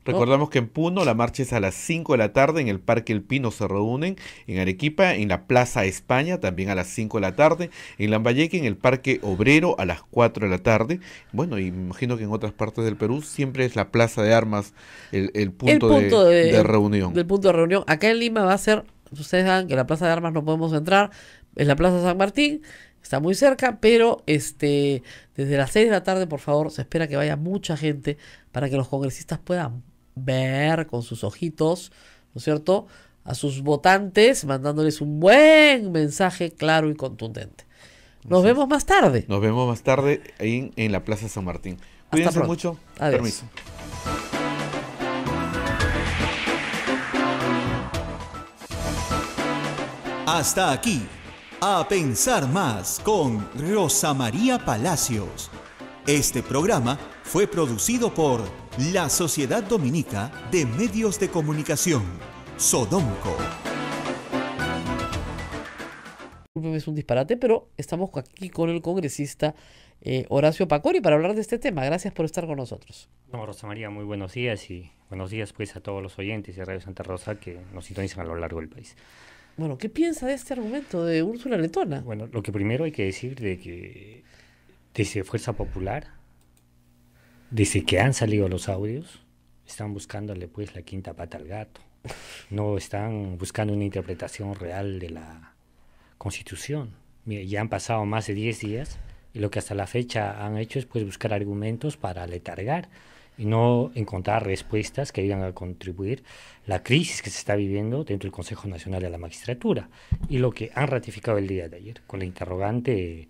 ¿no? Recordamos que en Puno la marcha es a las 5 de la tarde, en el Parque El Pino se reúnen, en Arequipa, en la Plaza España, también a las 5 de la tarde, en Lambayeque, en el Parque Obrero, a las 4 de la tarde. Bueno, y me imagino que en otras partes del Perú siempre es la Plaza de Armas el punto de reunión. Del punto de reunión. Acá en Lima va a ser, ustedes saben que la Plaza de Armas no podemos entrar, es la Plaza San Martín, está muy cerca, pero desde las 6 de la tarde, por favor, se espera que vaya mucha gente para que los congresistas puedan ver con sus ojitos, ¿no es cierto?, a sus votantes, mandándoles un buen mensaje claro y contundente. Nos vemos más tarde. Nos vemos más tarde en la Plaza San Martín. Cuídense pronto. mucho. Adiós. Permiso. Hasta aquí, A Pensar Más con Rosa María Palacios. Este programa fue producido por la Sociedad Dominica de Medios de Comunicación, Sodomco. Es un disparate, pero estamos aquí con el congresista Horacio Pacori para hablar de este tema. Gracias por estar con nosotros. No, Rosa María, muy buenos días y buenos días pues a todos los oyentes de Radio Santa Rosa que nos sintonizan a lo largo del país. Bueno, ¿qué piensa de este argumento de Úrsula Letona? Bueno, lo que primero hay que decir de que desde Fuerza Popular, desde que han salido los audios, están buscándole pues la quinta pata al gato. No están buscando una interpretación real de la Constitución. Mire, ya han pasado más de 10 días y lo que hasta la fecha han hecho es pues buscar argumentos para aletargar y no encontrar respuestas que ayuden a contribuir la crisis que se está viviendo dentro del Consejo Nacional de la Magistratura. Y lo que han ratificado el día de ayer, con la interrogante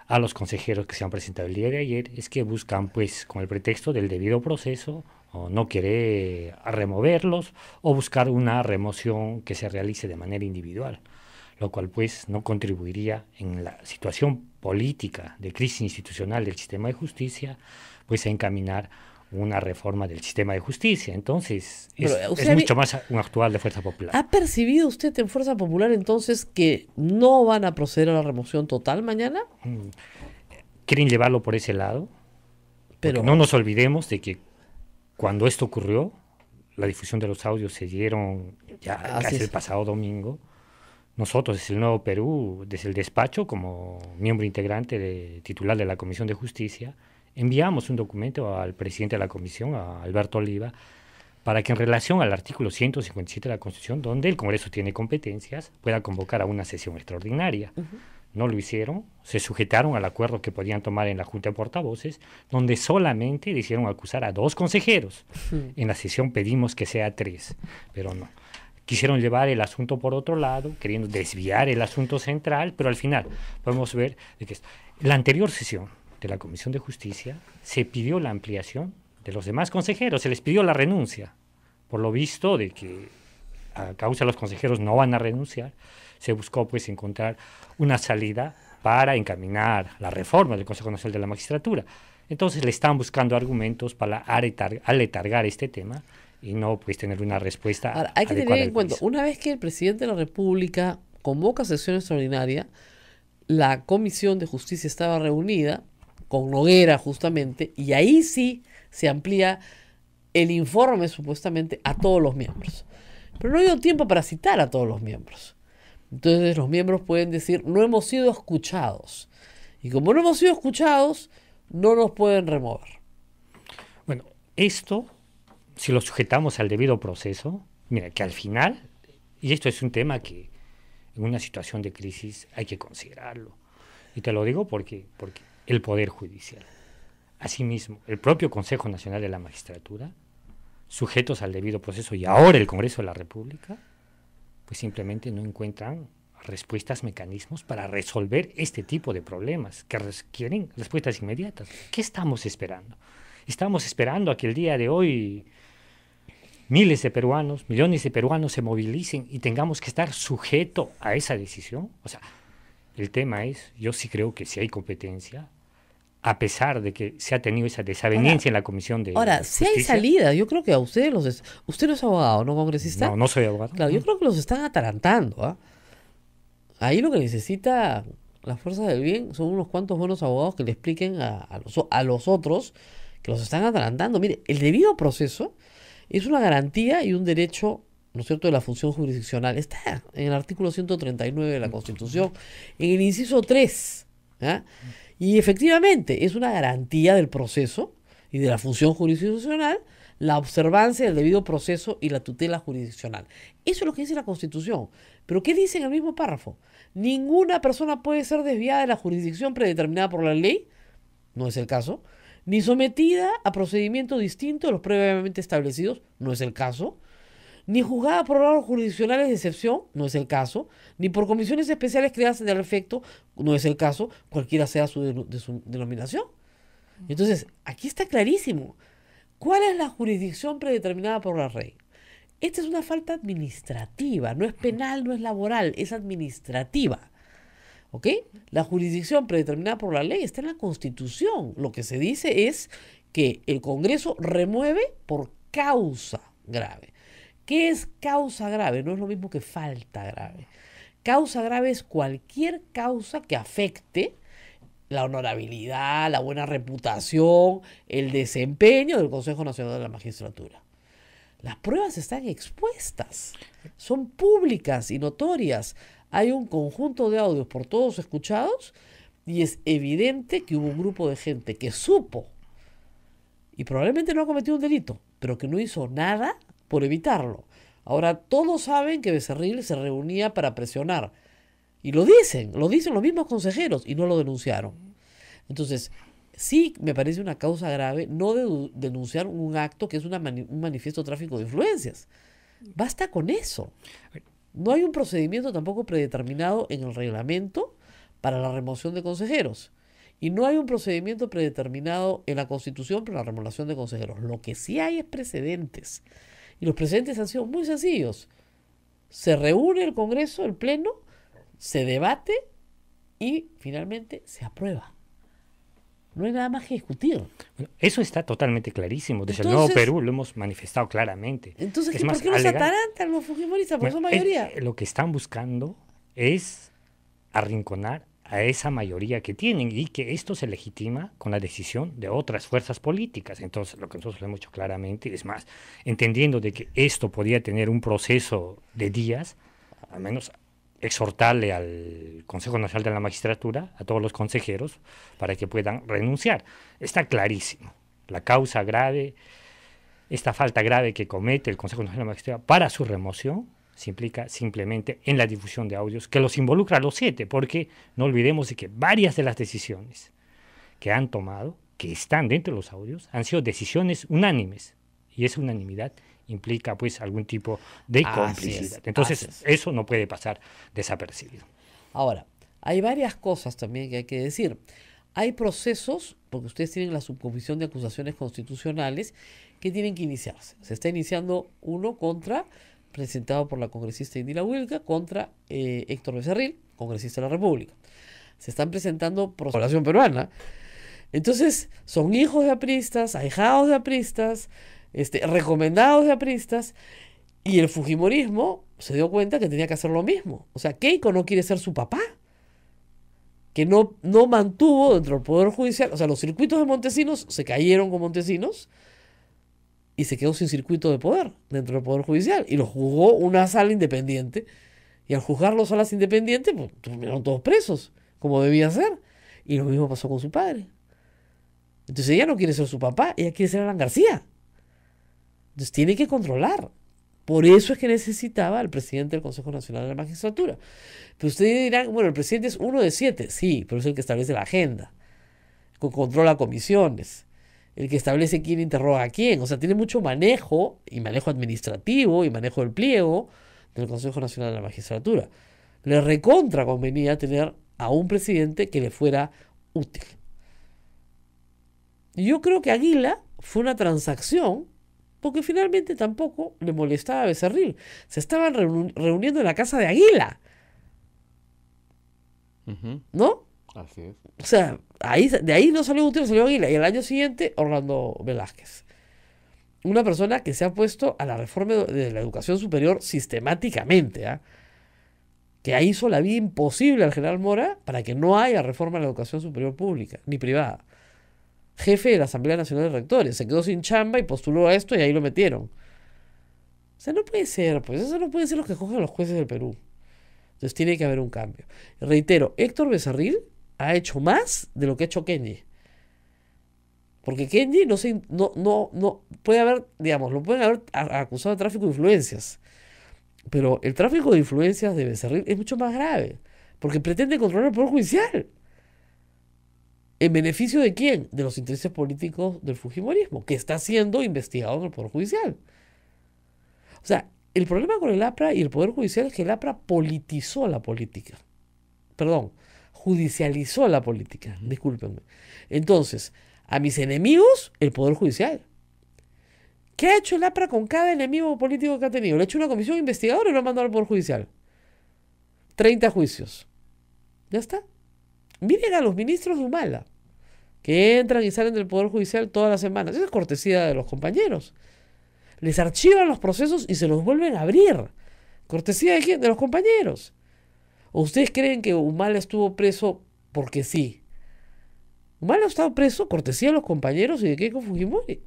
a los consejeros que se han presentado el día de ayer, es que buscan, pues, con el pretexto del debido proceso, o no querer removerlos, o buscar una remoción que se realice de manera individual, lo cual, pues, no contribuiría en la situación política de crisis institucional del sistema de justicia, pues, a encaminar una reforma del sistema de justicia. Entonces, es mucho más un actual de Fuerza Popular. ¿Ha percibido usted en Fuerza Popular entonces que no van a proceder a la remoción total mañana? Quieren llevarlo por ese lado, pero no nos olvidemos de que cuando esto ocurrió, la difusión de los audios se dieron ya casi el pasado domingo. Nosotros, desde el Nuevo Perú, desde el despacho, como miembro integrante titular de la Comisión de Justicia, enviamos un documento al presidente de la comisión, a Alberto Oliva, para que en relación al artículo 157 de la Constitución, donde el Congreso tiene competencias, pueda convocar a una sesión extraordinaria. No lo hicieron, se sujetaron al acuerdo que podían tomar en la Junta de Portavoces, donde solamente decidieron acusar a 2 consejeros. En la sesión pedimos que sea 3, pero no. Quisieron llevar el asunto por otro lado, queriendo desviar el asunto central, pero al final podemos ver de que la anterior sesión de la Comisión de Justicia se pidió la ampliación de los demás consejeros, se les pidió la renuncia. Por lo visto de que a causa de los consejeros no van a renunciar, se buscó pues encontrar una salida para encaminar la reforma del Consejo Nacional de la Magistratura. Entonces le están buscando argumentos para aletargar este tema y no pues tener una respuesta. Ahora, hay que tener en cuenta, una vez que el presidente de la República convoca sesión extraordinaria, la Comisión de Justicia estaba reunida con Noguera justamente, y ahí sí se amplía el informe supuestamente a todos los miembros. Pero no ha habido tiempo para citar a todos los miembros. Entonces los miembros pueden decir, no hemos sido escuchados. Y como no hemos sido escuchados, no nos pueden remover. Bueno, esto, si lo sujetamos al debido proceso, mira, que al final, y esto es un tema que en una situación de crisis hay que considerarlo. Y te lo digo porque el Poder Judicial, asimismo, el propio Consejo Nacional de la Magistratura, sujetos al debido proceso, y ahora el Congreso de la República, pues simplemente no encuentran respuestas, mecanismos para resolver este tipo de problemas que requieren respuestas inmediatas. ¿Qué estamos esperando? Estamos esperando a que el día de hoy miles de peruanos, millones de peruanos se movilicen y tengamos que estar sujeto a esa decisión. O sea, el tema es, yo sí creo que si hay competencia, a pesar de que se ha tenido esa desaveniencia en la Comisión de Ahora, si hay salida, yo creo que a ustedes usted no es abogado, ¿no, congresista? No, no soy abogado. Claro, yo creo que los están atarantando, ¿ah? Ahí lo que necesita la fuerza del bien son unos cuantos buenos abogados que le expliquen a los otros que los están atarantando. Mire, el debido proceso es una garantía y un derecho, ¿no es cierto?, de la función jurisdiccional. Está en el artículo 139 de la Constitución, en el inciso 3. ¿Ah? Y efectivamente es una garantía del proceso y de la función jurisdiccional la observancia del debido proceso y la tutela jurisdiccional. Eso es lo que dice la Constitución. ¿Pero qué dice en el mismo párrafo? Ninguna persona puede ser desviada de la jurisdicción predeterminada por la ley, no es el caso, ni sometida a procedimiento distinto de los previamente establecidos, no es el caso, ni juzgada por órganos jurisdiccionales de excepción, no es el caso, ni por comisiones especiales creadas al efecto, no es el caso, cualquiera sea su denominación. Entonces, aquí está clarísimo. ¿Cuál es la jurisdicción predeterminada por la ley? Esta es una falta administrativa, no es penal, no es laboral, es administrativa. ¿Ok? La jurisdicción predeterminada por la ley está en la Constitución. Lo que se dice es que el Congreso remueve por causa grave. ¿Qué es causa grave? No es lo mismo que falta grave. Causa grave es cualquier causa que afecte la honorabilidad, la buena reputación, el desempeño del Consejo Nacional de la Magistratura. Las pruebas están expuestas, son públicas y notorias. Hay un conjunto de audios por todos escuchados y es evidente que hubo un grupo de gente que supo y probablemente no ha cometido un delito, pero que no hizo nada por evitarlo. Ahora todos saben que Becerril se reunía para presionar y lo dicen los mismos consejeros y no lo denunciaron. Entonces, sí me parece una causa grave no denunciar un acto que es un manifiesto tráfico de influencias. Basta con eso. No hay un procedimiento tampoco predeterminado en el reglamento para la remoción de consejeros. Y no hay un procedimiento predeterminado en la Constitución para la remoción de consejeros. Lo que sí hay es precedentes. Y los precedentes han sido muy sencillos. Se reúne el Congreso, el Pleno, se debate y finalmente se aprueba. No hay nada más que discutir. Bueno, eso está totalmente clarísimo. Desde el Nuevo Perú lo hemos manifestado claramente. Entonces, ¿por qué los atarantan los fujimoristas? Por su mayoría. Lo que están buscando es arrinconar a esa mayoría que tienen y que esto se legitima con la decisión de otras fuerzas políticas. Entonces, lo que nosotros lo hemos hecho claramente, es más, entendiendo de que esto podía tener un proceso de días, al menos exhortarle al Consejo Nacional de la Magistratura, a todos los consejeros, para que puedan renunciar. Está clarísimo. La causa grave, esta falta grave que comete el Consejo Nacional de la Magistratura para su remoción, se implica simplemente en la difusión de audios que los involucra a los 7, porque no olvidemos de que varias de las decisiones que han tomado, que están dentro de los audios, han sido decisiones unánimes, y esa unanimidad implica pues algún tipo de complicidad. Entonces eso no puede pasar desapercibido. Ahora, hay varias cosas también que hay que decir. Hay procesos, porque ustedes tienen la subcomisión de acusaciones constitucionales que tienen que iniciarse. Se está iniciando uno presentado por la congresista Indira Wilca contra Héctor Becerril, congresista de la República. Se están presentando por la población peruana. Entonces, son hijos de apristas, ahijados de apristas, recomendados de apristas, y el fujimorismo se dio cuenta que tenía que hacer lo mismo. O sea, Keiko no quiere ser su papá. que no mantuvo dentro del Poder Judicial. O sea, los circuitos de Montesinos se cayeron con Montesinos y se quedó sin circuito de poder dentro del Poder Judicial. Y lo juzgó una sala independiente. Y al juzgar las salas independientes, pues terminaron todos presos, como debía ser. Y lo mismo pasó con su padre. Entonces ella no quiere ser su papá, ella quiere ser Alan García. Entonces tiene que controlar. Por eso es que necesitaba al presidente del Consejo Nacional de la Magistratura. Pero ustedes dirán, bueno, el presidente es 1 de 7. Sí, pero es el que establece la agenda, controla comisiones, el que establece quién interroga a quién. O sea, tiene mucho manejo, y manejo administrativo, y manejo del pliego del Consejo Nacional de la Magistratura. Le recontra convenía tener a un presidente que le fuera útil. Y yo creo que Aguila fue una transacción, porque finalmente tampoco le molestaba a Becerril. Se estaban reuniendo en la casa de Aguila. ¿No? Así es. O sea, de ahí no salió Gutiérrez, salió Aguila. Y al año siguiente, Orlando Velázquez. Una persona que se ha puesto a la reforma de la educación superior sistemáticamente, ¿eh? Que ahí hizo la vida imposible al general Mora para que no haya reforma en la educación superior pública, ni privada. Jefe de la Asamblea Nacional de Rectores, se quedó sin chamba y postuló a esto y ahí lo metieron. O sea, no puede ser, pues eso no puede ser lo que cogen los jueces del Perú. Entonces tiene que haber un cambio. Reitero, Héctor Becerril ha hecho más de lo que ha hecho Kenji. Porque Kenji no puede haber, digamos, lo pueden haber acusado de tráfico de influencias. Pero el tráfico de influencias de Becerril es mucho más grave. Porque pretende controlar el Poder Judicial. ¿En beneficio de quién? De los intereses políticos del fujimorismo, que está siendo investigado en el Poder Judicial. O sea, el problema con el APRA y el Poder Judicial es que el APRA politizó la política. Perdón, judicializó la política, discúlpenme. Entonces, a mis enemigos, el Poder Judicial. ¿Qué ha hecho el APRA con cada enemigo político que ha tenido? Le ha hecho una comisión investigadora y lo ha mandado al Poder Judicial. 30 juicios. Ya está. Miren a los ministros de Humala, que entran y salen del Poder Judicial todas las semanas. Esa es cortesía de los compañeros. Les archivan los procesos y se los vuelven a abrir. ¿Cortesía de quién? De los compañeros. ¿O ustedes creen que Humala estuvo preso porque sí? Humala ha estado preso cortesía de los compañeros y de Keiko Fujimori.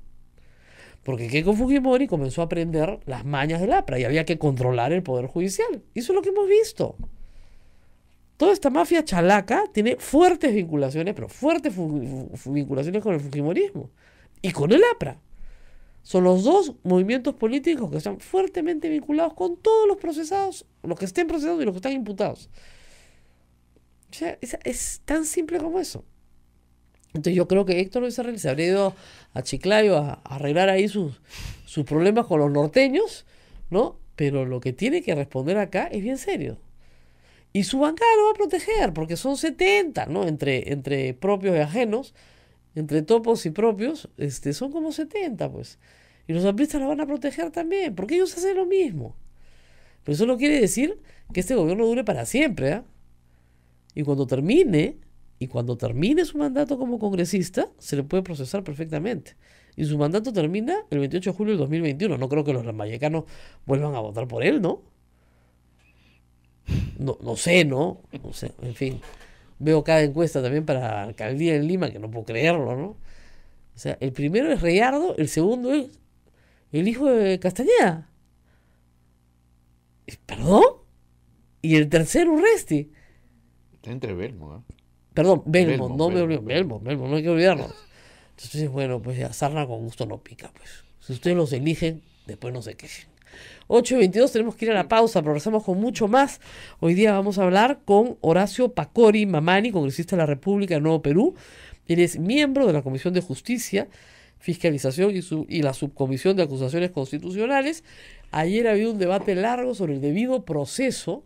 Porque Keiko Fujimori comenzó a aprender las mañas del APRA y había que controlar el Poder Judicial. Y eso es lo que hemos visto. Toda esta mafia chalaca tiene fuertes vinculaciones, pero fuertes vinculaciones con el fujimorismo y con el APRA. Son los dos movimientos políticos que están fuertemente vinculados con todos los procesados, los que estén procesados y los que están imputados. O sea, es tan simple como eso. Entonces yo creo que Héctor Becerril se habría ido a Chiclayo a arreglar ahí sus problemas con los norteños, ¿no? Pero lo que tiene que responder acá es bien serio. Y su bancada lo va a proteger, porque son 70, ¿no? Entre propios y ajenos, entre topos y propios, son como 70, pues. Y los amplistas lo van a proteger también, porque ellos hacen lo mismo. Pero eso no quiere decir que este gobierno dure para siempre, ¿eh? Y cuando termine su mandato como congresista, se le puede procesar perfectamente. Y su mandato termina el 28 de julio del 2021. No creo que los lambayecanos vuelvan a votar por él, ¿no? No sé, en fin. Veo cada encuesta también para alcaldía en Lima, que no puedo creerlo, ¿no? O sea, el primero es Reyardo, el segundo es el hijo de Castañeda. ¿Perdón? Y el tercero, Urresti. Está entre Belmo, ¿eh? Perdón, Belmo, no hay que olvidarnos. Entonces, bueno, pues ya, sarna con gusto no pica, pues. Si ustedes los eligen, después no se quejen. 8:22, tenemos que ir a la pausa, progresamos con mucho más. Hoy día vamos a hablar con Horacio Pacori Mamani, congresista de la República de Nuevo Perú. Él es miembro de la Comisión de Justicia, Fiscalización y la Subcomisión de Acusaciones Constitucionales. Ayer había un debate largo sobre el debido proceso,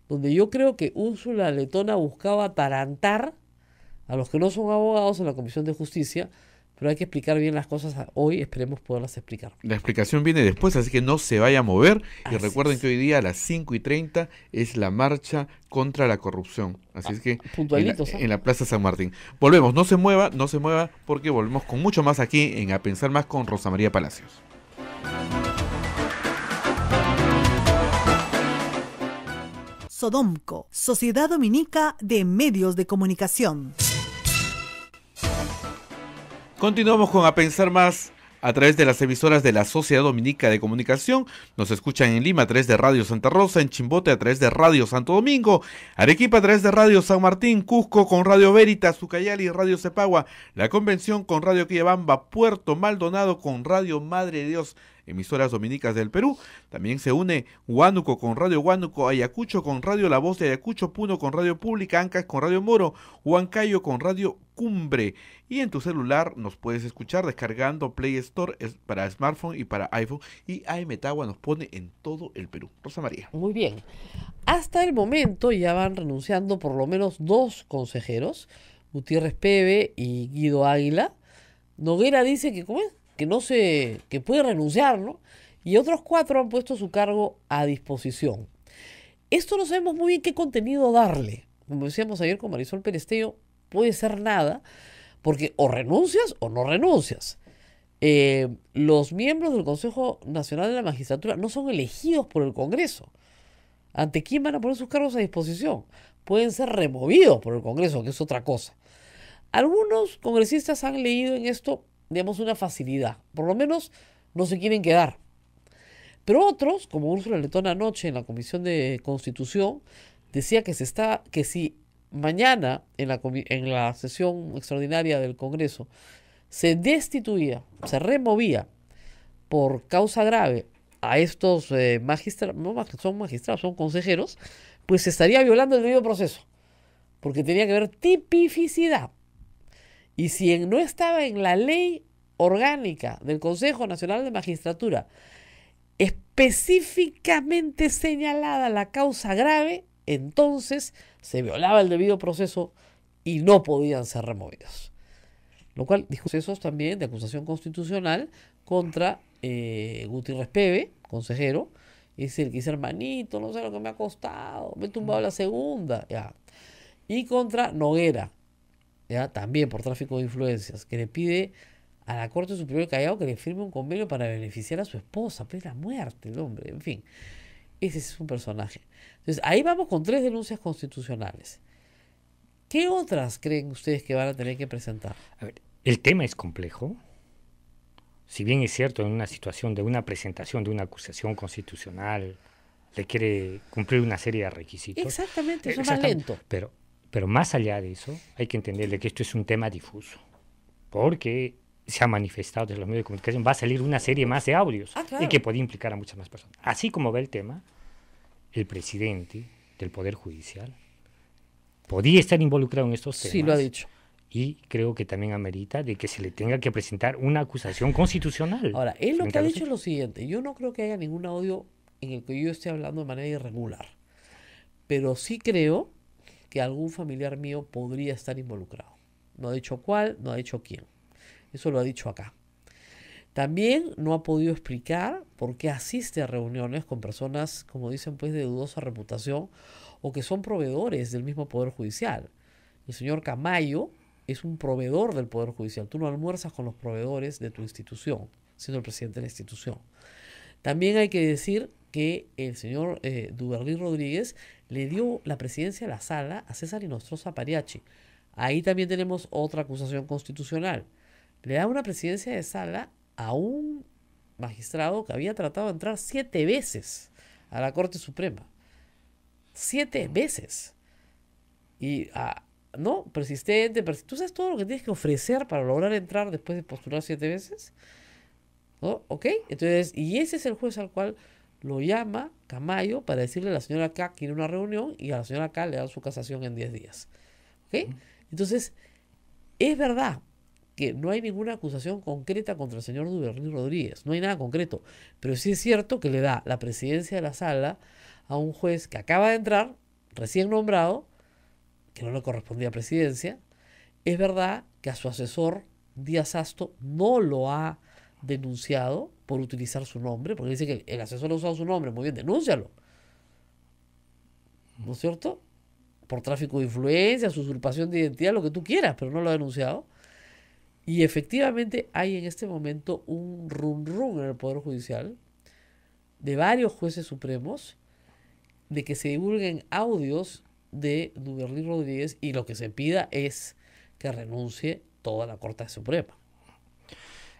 donde yo creo que Úrsula Letona buscaba atarantar a los que no son abogados en la Comisión de Justicia, pero hay que explicar bien las cosas hoy, esperemos poderlas explicar. La explicación viene después, así que no se vaya a mover. Y recuerden que hoy día a las 5:30 es la marcha contra la corrupción. Así es que en la Plaza San Martín. Volvemos, no se mueva, porque volvemos con mucho más aquí en A Pensar Más con Rosa María Palacios. Sodomco, Sociedad Dominica de Medios de Comunicación. Continuamos con A Pensar Más a través de las emisoras de la Sociedad Dominica de Comunicación. Nos escuchan en Lima a través de Radio Santa Rosa, en Chimbote a través de Radio Santo Domingo, Arequipa a través de Radio San Martín, Cusco con Radio Veritas, Ucayali y Radio Cepagua, La Convención con Radio Quillabamba, Puerto Maldonado con Radio Madre de Dios, emisoras dominicas del Perú. También se une Huánuco con Radio Huánuco, Ayacucho con Radio La Voz de Ayacucho, Puno con Radio Pública, Ancas con Radio Moro, Huancayo con Radio Cumbre. Y en tu celular nos puedes escuchar descargando Play Store para smartphone y para iPhone. Y AM Tagua nos pone en todo el Perú. Rosa María. Muy bien. Hasta el momento ya van renunciando por lo menos 2 consejeros, Gutiérrez Pebe y Guido Águila. Noguera dice que, ¿cómo es? Que puede renunciar, ¿no? Y otros 4 han puesto su cargo a disposición. Esto no sabemos muy bien qué contenido darle. Como decíamos ayer con Marisol Perestello, puede ser nada, porque o renuncias o no renuncias. Los miembros del Consejo Nacional de la Magistratura no son elegidos por el Congreso. ¿Ante quién van a poner sus cargos a disposición? Pueden ser removidos por el Congreso, que es otra cosa. Algunos congresistas han leído en esto, digamos, una facilidad. Por lo menos no se quieren quedar. Pero otros, como Úrsula Letón anoche en la Comisión de Constitución, decía que si mañana en la sesión extraordinaria del Congreso se destituía, se removía por causa grave a estos magistrados, son consejeros, pues se estaría violando el debido proceso, porque tenía que haber tipificidad. Y si no estaba en la ley orgánica del Consejo Nacional de Magistratura específicamente señalada la causa grave, entonces se violaba el debido proceso y no podían ser removidos. Lo cual dijo procesos también de acusación constitucional contra Gutiérrez Pebe, consejero, y dice, hermanito, no sé lo que me ha costado, me he tumbado la segunda, ya. Y contra Noguera, ya, también por tráfico de influencias, que le pide a la Corte Superior de Callao que le firme un convenio para beneficiar a su esposa, plena muerte el hombre, en fin. Ese es un personaje. Entonces, ahí vamos con 3 denuncias constitucionales. ¿Qué otras creen ustedes que van a tener que presentar? A ver, el tema es complejo. Si bien es cierto, en una situación de una presentación de una acusación constitucional, le quiere cumplir una serie de requisitos. Exactamente, eso es más lento. Pero más allá de eso, hay que entenderle que esto es un tema difuso. Porque se ha manifestado desde los medios de comunicación, va a salir una serie más de audios claro. y que puede implicar a muchas más personas. Así como ve el tema, el presidente del Poder Judicial podía estar involucrado en estos temas. Sí, lo ha dicho. Y creo que también amerita de que se le tenga que presentar una acusación constitucional. Ahora, él lo que ha dicho es lo siguiente: yo no creo que haya ningún audio en el que yo esté hablando de manera irregular, pero sí creo que algún familiar mío podría estar involucrado. No ha dicho cuál, no ha dicho quién. Eso lo ha dicho acá. También no ha podido explicar por qué asiste a reuniones con personas, como dicen, pues de dudosa reputación o que son proveedores del mismo Poder Judicial. El señor Camayo es un proveedor del Poder Judicial. Tú no almuerzas con los proveedores de tu institución, siendo el presidente de la institución. También hay que decir que el señor Duberly Rodríguez le dio la presidencia de la sala a César Inostroza Pariachi. Ahí también tenemos otra acusación constitucional. Le da una presidencia de sala a un magistrado que había tratado de entrar 7 veces a la Corte Suprema. 7 veces. Y, ¿no? Persistente. ¿Tú sabes todo lo que tienes que ofrecer para lograr entrar después de postular 7 veces? ¿No? ¿Ok? Entonces, y ese es el juez al cual lo llama Camayo para decirle a la señora K que quiere una reunión y a la señora K le da su casación en 10 días. ¿Ok? Entonces, es verdad que no hay ninguna acusación concreta contra el señor Duberly Rodríguez, no hay nada concreto, pero sí es cierto que le da la presidencia de la sala a un juez que acaba de entrar, recién nombrado, que no le correspondía presidencia. Es verdad que a su asesor, Díaz Asto, no lo ha denunciado por utilizar su nombre, porque dice que el asesor ha usado su nombre. Muy bien, denúncialo, ¿no es cierto? Por tráfico de influencias, usurpación de identidad, lo que tú quieras, pero no lo ha denunciado. Y efectivamente hay en este momento un run en el Poder Judicial de varios jueces supremos de que se divulguen audios de Duberly Rodríguez, y lo que se pida es que renuncie toda la Corte Suprema.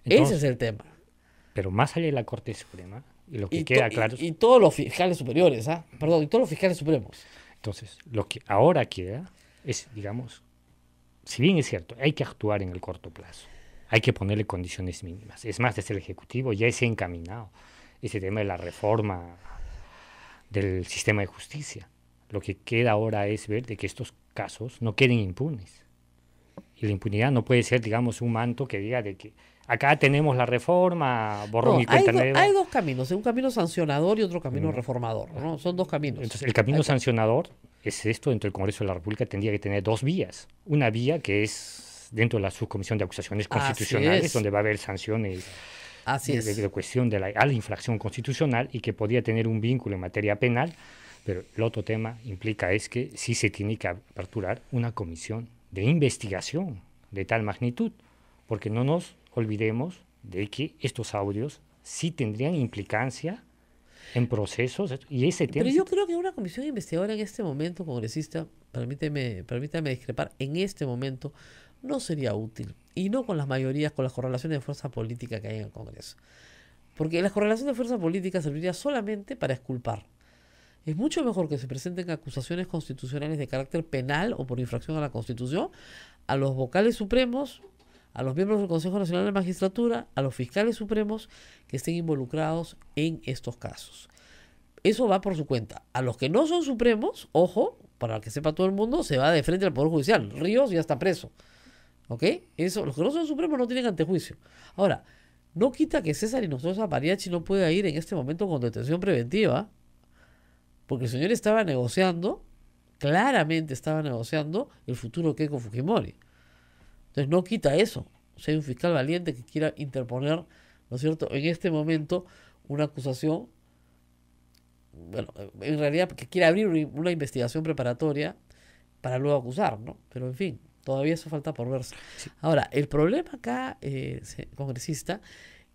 Entonces, ese es el tema. Pero más allá de la Corte Suprema, y lo que queda claro... Y todos los fiscales superiores, perdón, y todos los fiscales supremos. Entonces, lo que ahora queda es, digamos, si bien es cierto, hay que actuar en el corto plazo, hay que ponerle condiciones mínimas. Es más, desde el Ejecutivo ya se ha encaminado ese tema de la reforma del sistema de justicia. Lo que queda ahora es ver de que estos casos no queden impunes. Y la impunidad no puede ser, digamos, un manto que diga de que acá tenemos la reforma, borrón y cuenta nueva. Hay dos caminos, un camino sancionador y otro camino reformador, ¿no? Son dos caminos. Entonces, el camino sancionador es esto: dentro del Congreso de la República tendría que tener dos vías. Una vía que es dentro de la Subcomisión de Acusaciones Constitucionales, donde va a haber sanciones de cuestión de a la infracción constitucional, y que podría tener un vínculo en materia penal. Pero el otro tema implica es que sí se tiene que aperturar una comisión de investigación de tal magnitud, porque no nos olvidemos de que estos audios sí tendrían implicancia en procesos, y ese tema... Pero yo creo que una comisión investigadora en este momento, congresista, permítame discrepar, en este momento no sería útil, y no con las mayorías, con las correlaciones de fuerza política que hay en el Congreso, porque la correlación de fuerza política serviría solamente para exculpar. Es mucho mejor que se presenten acusaciones constitucionales de carácter penal o por infracción a la Constitución a los vocales supremos, a los miembros del Consejo Nacional de Magistratura, a los fiscales supremos que estén involucrados en estos casos. Eso va por su cuenta. A los que no son supremos, ojo, para que sepa todo el mundo, se va de frente al Poder Judicial. Ríos ya está preso. ¿Ok? Eso, los que no son supremos no tienen antejuicio. Ahora, no quita que César Hinojosa Mariachi no pueda ir en este momento con detención preventiva, porque el señor estaba negociando, claramente estaba negociando el futuro Keiko Fujimori. Entonces no quita eso. O sea, hay un fiscal valiente que quiera interponer, ¿no es cierto?, en este momento una acusación, bueno, en realidad que quiera abrir una investigación preparatoria para luego acusar, ¿no? Pero en fin, todavía eso falta por verse. Sí. Ahora, el problema acá, congresista,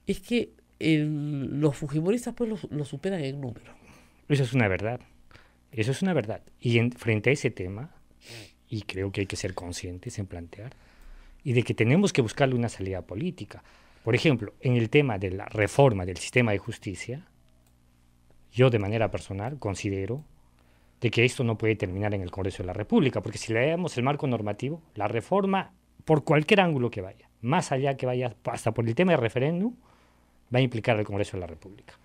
es que los fujimoristas pues lo superan en número. Eso es una verdad. Eso es una verdad. Y frente a ese tema, y creo que hay que ser conscientes en plantear, y de que tenemos que buscarle una salida política. Por ejemplo, en el tema de la reforma del sistema de justicia, yo de manera personal considero de que esto no puede terminar en el Congreso de la República, porque si leemos el marco normativo, la reforma, por cualquier ángulo que vaya, más allá que vaya hasta por el tema del referéndum, va a implicar al Congreso de la República.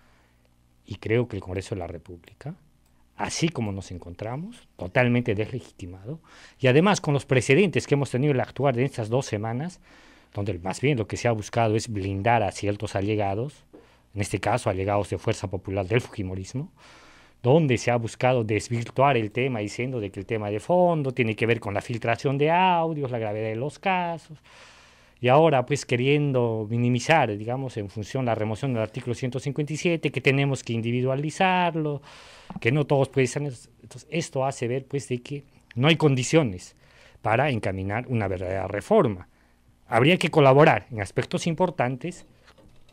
Y creo que el Congreso de la República, así como nos encontramos, totalmente deslegitimado, y además con los precedentes que hemos tenido al actuar en estas 2 semanas, donde más bien lo que se ha buscado es blindar a ciertos allegados, en este caso allegados de Fuerza Popular del Fujimorismo, donde se ha buscado desvirtuar el tema diciendo de que el tema de fondo tiene que ver con la filtración de audios, la gravedad de los casos, y ahora pues queriendo minimizar, digamos, en función de la remoción del artículo 157, que tenemos que individualizarlo, que no todos pueden ser. Entonces esto hace ver pues de que no hay condiciones para encaminar una verdadera reforma. Habría que colaborar en aspectos importantes,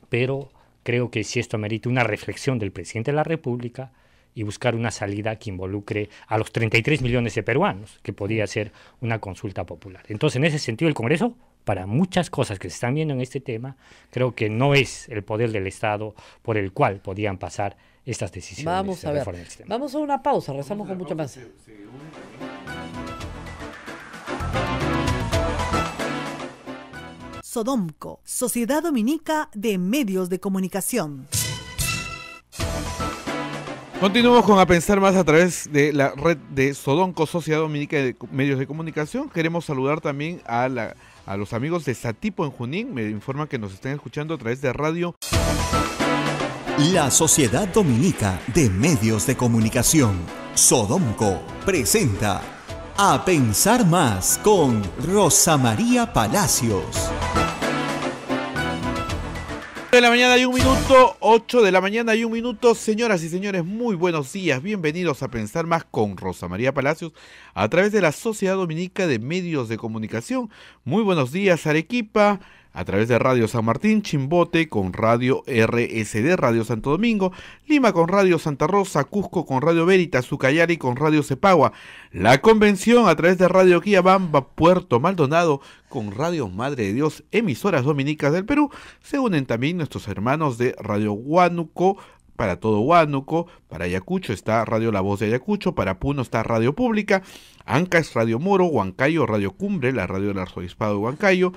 pero creo que si esto merita una reflexión del presidente de la República y buscar una salida que involucre a los 33 millones de peruanos, que podría ser una consulta popular. Entonces, en ese sentido, el Congreso, para muchas cosas que se están viendo en este tema, creo que no es el poder del Estado por el cual podían pasar estas decisiones. Vamos a ver, vamos a una pausa, rezamos con mucho más. Sodomco, Sociedad Dominica de Medios de Comunicación. Continuamos con A Pensar Más a través de la red de Sodomco, Sociedad Dominica de Medios de Comunicación. Queremos saludar también a los amigos de Satipo en Junín. Me informan que nos están escuchando a través de radio. La Sociedad Dominica de Medios de Comunicación, Sodomco, presenta A Pensar Más con Rosa María Palacios. 8 de la mañana y 1 minuto, 8 de la mañana y 1 minuto. Señoras y señores, muy buenos días. Bienvenidos a Pensar Más con Rosa María Palacios a través de la Sociedad Dominica de Medios de Comunicación. Muy buenos días, Arequipa, a través de Radio San Martín, Chimbote con Radio RSD, Radio Santo Domingo, Lima con Radio Santa Rosa, Cusco con Radio Veritas, Ucayali con Radio Cepagua, La Convención a través de Radio Quillabamba, Puerto Maldonado con Radio Madre de Dios, emisoras dominicas del Perú. Se unen también nuestros hermanos de Radio Huánuco, para todo Huánuco, para Ayacucho está Radio La Voz de Ayacucho, para Puno está Radio Pública, Anca es Radio Moro, Huancayo Radio Cumbre, la radio del Arzobispado de Huancayo,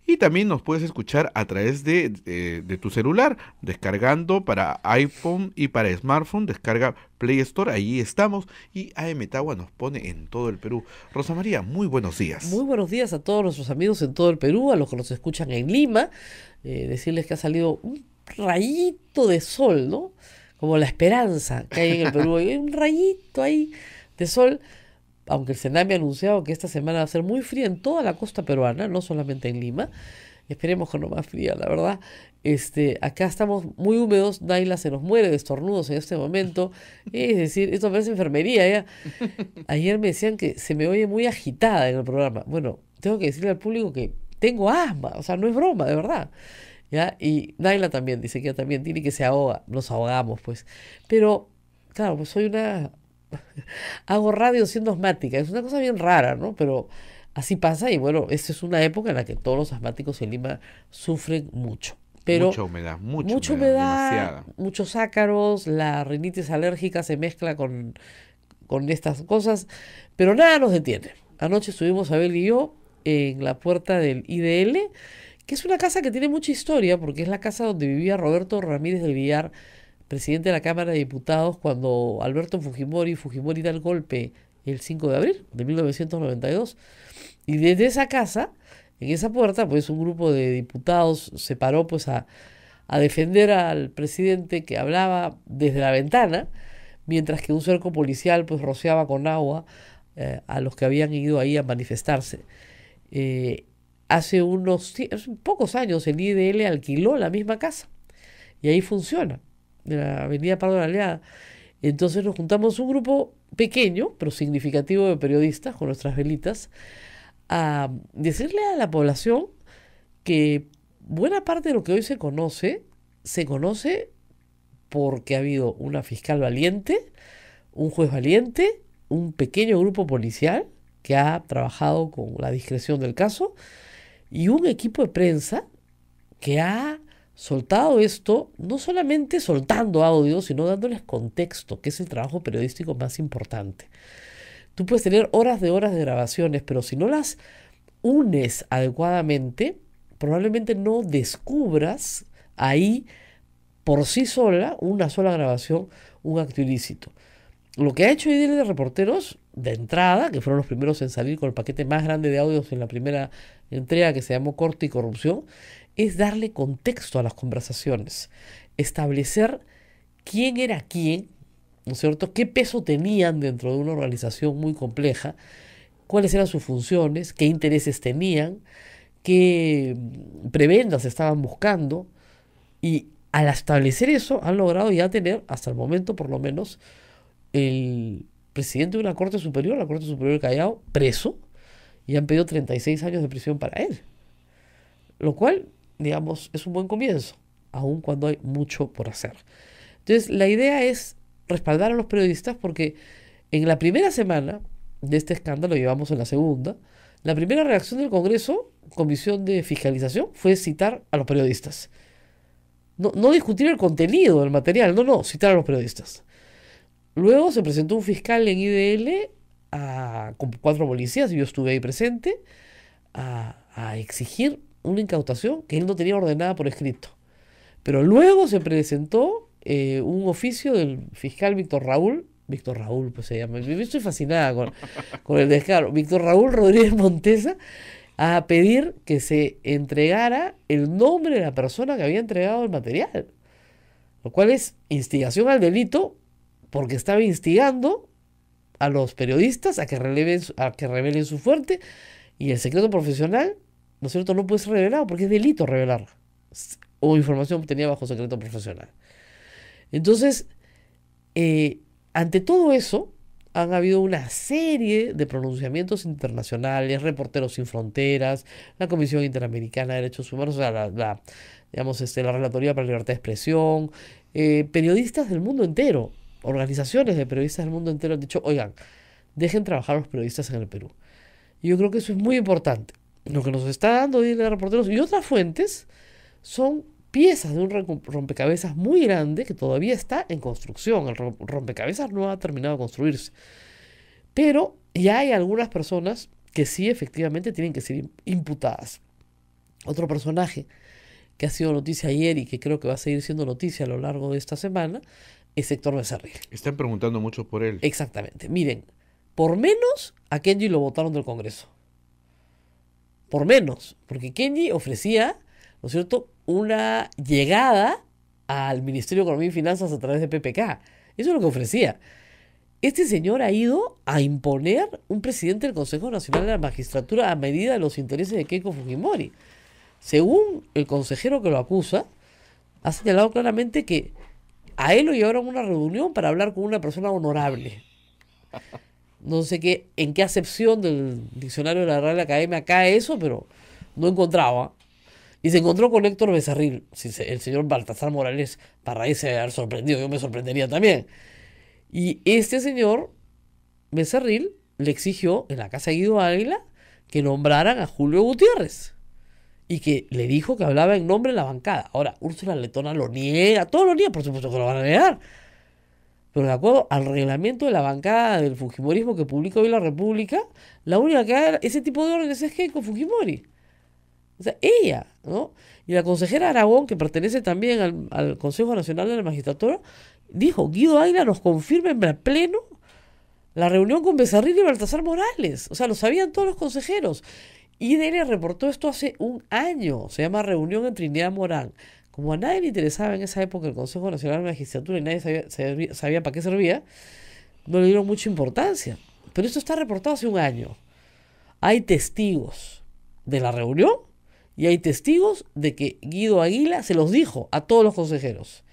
y también nos puedes escuchar a través de tu celular, descargando para iPhone y para smartphone, descarga Play Store, ahí estamos, y AM Tagua nos pone en todo el Perú. Rosa María, muy buenos días. Muy buenos días a todos nuestros amigos en todo el Perú, a los que nos escuchan en Lima, decirles que ha salido un rayito de sol, ¿no? Como la esperanza que hay en el Perú. Hay un rayito ahí de sol, aunque el Senami ha anunciado que esta semana va a ser muy fría en toda la costa peruana, no solamente en Lima. Esperemos que no más fría, la verdad. Acá estamos muy húmedos. Naila se nos muere de estornudos en este momento. Es decir, esto parece enfermería ya. Ayer me decían que se me oye muy agitada en el programa. Bueno, tengo que decirle al público que tengo asma, o sea, no es broma, de verdad. ¿Ya? Y Naila también dice que ella también tiene, que se ahoga, nos ahogamos pues, pero claro, pues soy hago radio siendo asmática, es una cosa bien rara, ¿no? Pero así pasa, y bueno, esta es una época en la que todos los asmáticos en Lima sufren mucho. Pero mucha humedad, mucha humedad, muchos ácaros, la rinitis alérgica se mezcla con estas cosas, pero nada nos detiene. Anoche estuvimos Abel y yo en la puerta del IDL, que es una casa que tiene mucha historia, porque es la casa donde vivía Roberto Ramírez del Villar, presidente de la Cámara de Diputados, cuando Alberto Fujimori da el golpe el 5 de abril de 1992. Y desde esa casa, en esa puerta, pues un grupo de diputados se paró pues a defender al presidente, que hablaba desde la ventana, mientras que un cerco policial pues rociaba con agua a los que habían ido ahí a manifestarse. Hace unos pocos años el IDL alquiló la misma casa y ahí funciona, de la avenida Pardo de la Leada. Entonces nos juntamos un grupo pequeño pero significativo de periodistas con nuestras velitas a decirle a la población que buena parte de lo que hoy se conoce porque ha habido una fiscal valiente, un juez valiente, un pequeño grupo policial que ha trabajado con la discreción del caso, y un equipo de prensa que ha soltado esto, no solamente soltando audio, sino dándoles contexto, que es el trabajo periodístico más importante. Tú puedes tener horas de grabaciones, pero si no las unes adecuadamente, probablemente no descubras ahí por sí sola, una sola grabación, un acto ilícito. Lo que ha hecho IDL de Reporteros, de entrada, que fueron los primeros en salir con el paquete más grande de audios en la primera entrega, que se llamó Corte y Corrupción, es darle contexto a las conversaciones, establecer quién era quién, ¿no es cierto?, qué peso tenían dentro de una organización muy compleja, cuáles eran sus funciones, qué intereses tenían, qué prebendas estaban buscando, y al establecer eso han logrado ya tener, hasta el momento por lo menos, el presidente de una Corte Superior, la Corte Superior del Callao, preso, y han pedido 36 años de prisión para él. Lo cual, digamos, es un buen comienzo, aun cuando hay mucho por hacer. Entonces, la idea es respaldar a los periodistas, porque en la primera semana de este escándalo, llevamos en la segunda, la primera reacción del Congreso, Comisión de Fiscalización, fue citar a los periodistas. No discutir el contenido del material, no, citar a los periodistas. Luego se presentó un fiscal en IDL con 4 policías, y yo estuve ahí presente, a exigir una incautación que él no tenía ordenada por escrito. Pero luego se presentó un oficio del fiscal Víctor Raúl, pues se llama, yo estoy fascinada con el descaro, Víctor Raúl Rodríguez Montesa, a pedir que se entregara el nombre de la persona que había entregado el material, lo cual es instigación al delito, porque estaba instigando a los periodistas a que revelen su fuente, y el secreto profesional, ¿no es cierto?, no puede ser revelado porque es delito revelar o información obtenida bajo secreto profesional. Entonces, ante todo eso, han habido una serie de pronunciamientos internacionales, Reporteros Sin Fronteras, la Comisión Interamericana de Derechos Humanos, o sea, la Relatoría para la Libertad de Expresión, periodistas del mundo entero, organizaciones de periodistas del mundo entero han dicho, oigan, dejen trabajar a los periodistas en el Perú. Y yo creo que eso es muy importante. Lo que nos está dando de Reporteros y otras fuentes son piezas de un rompecabezas muy grande que todavía está en construcción. El rompecabezas no ha terminado de construirse. Pero ya hay algunas personas que sí efectivamente tienen que ser imputadas. Otro personaje que ha sido noticia ayer y que creo que va a seguir siendo noticia a lo largo de esta semana es Héctor Becerril. Están preguntando mucho por él. Exactamente. Miren, por menos a Kenji lo votaron del Congreso. Por menos, porque Kenji ofrecía, ¿no es cierto?, una llegada al Ministerio de Economía y Finanzas a través de PPK. Eso es lo que ofrecía. Este señor ha ido a imponer un presidente del Consejo Nacional de la Magistratura a medida de los intereses de Keiko Fujimori. Según el consejero que lo acusa, ha señalado claramente que a él lo llevaron a una reunión para hablar con una persona honorable. No sé en qué acepción del diccionario de la Real Academia cae eso, pero no encontraba. Y se encontró con Héctor Becerril. Si el señor Baltasar Morales Parraíz se debe haber sorprendido, yo me sorprendería también. Y este señor Becerril le exigió en la casa de Guido Águila que nombraran a Julio Gutiérrez. Y que le dijo que hablaba en nombre de la bancada. Ahora, Úrsula Letona lo niega, todo lo niega, por supuesto que lo van a negar. Pero de acuerdo al reglamento de la bancada del Fujimorismo que publica hoy La República, la única que da ese tipo de órdenes es Keiko Fujimori. O sea, ella, ¿no? Y la consejera Aragón, que pertenece también al Consejo Nacional de la Magistratura, dijo, Guido Águila nos confirma en pleno la reunión con Becerril y Baltasar Morales. O sea, lo sabían todos los consejeros. IDN reportó esto hace un año. Se llama Reunión en Trinidad Morán. Como a nadie le interesaba en esa época el Consejo Nacional de la Magistratura y nadie sabía para qué servía, no le dieron mucha importancia. Pero esto está reportado hace un año. Hay testigos de la reunión y hay testigos de que Guido Águila se los dijo a todos los consejeros.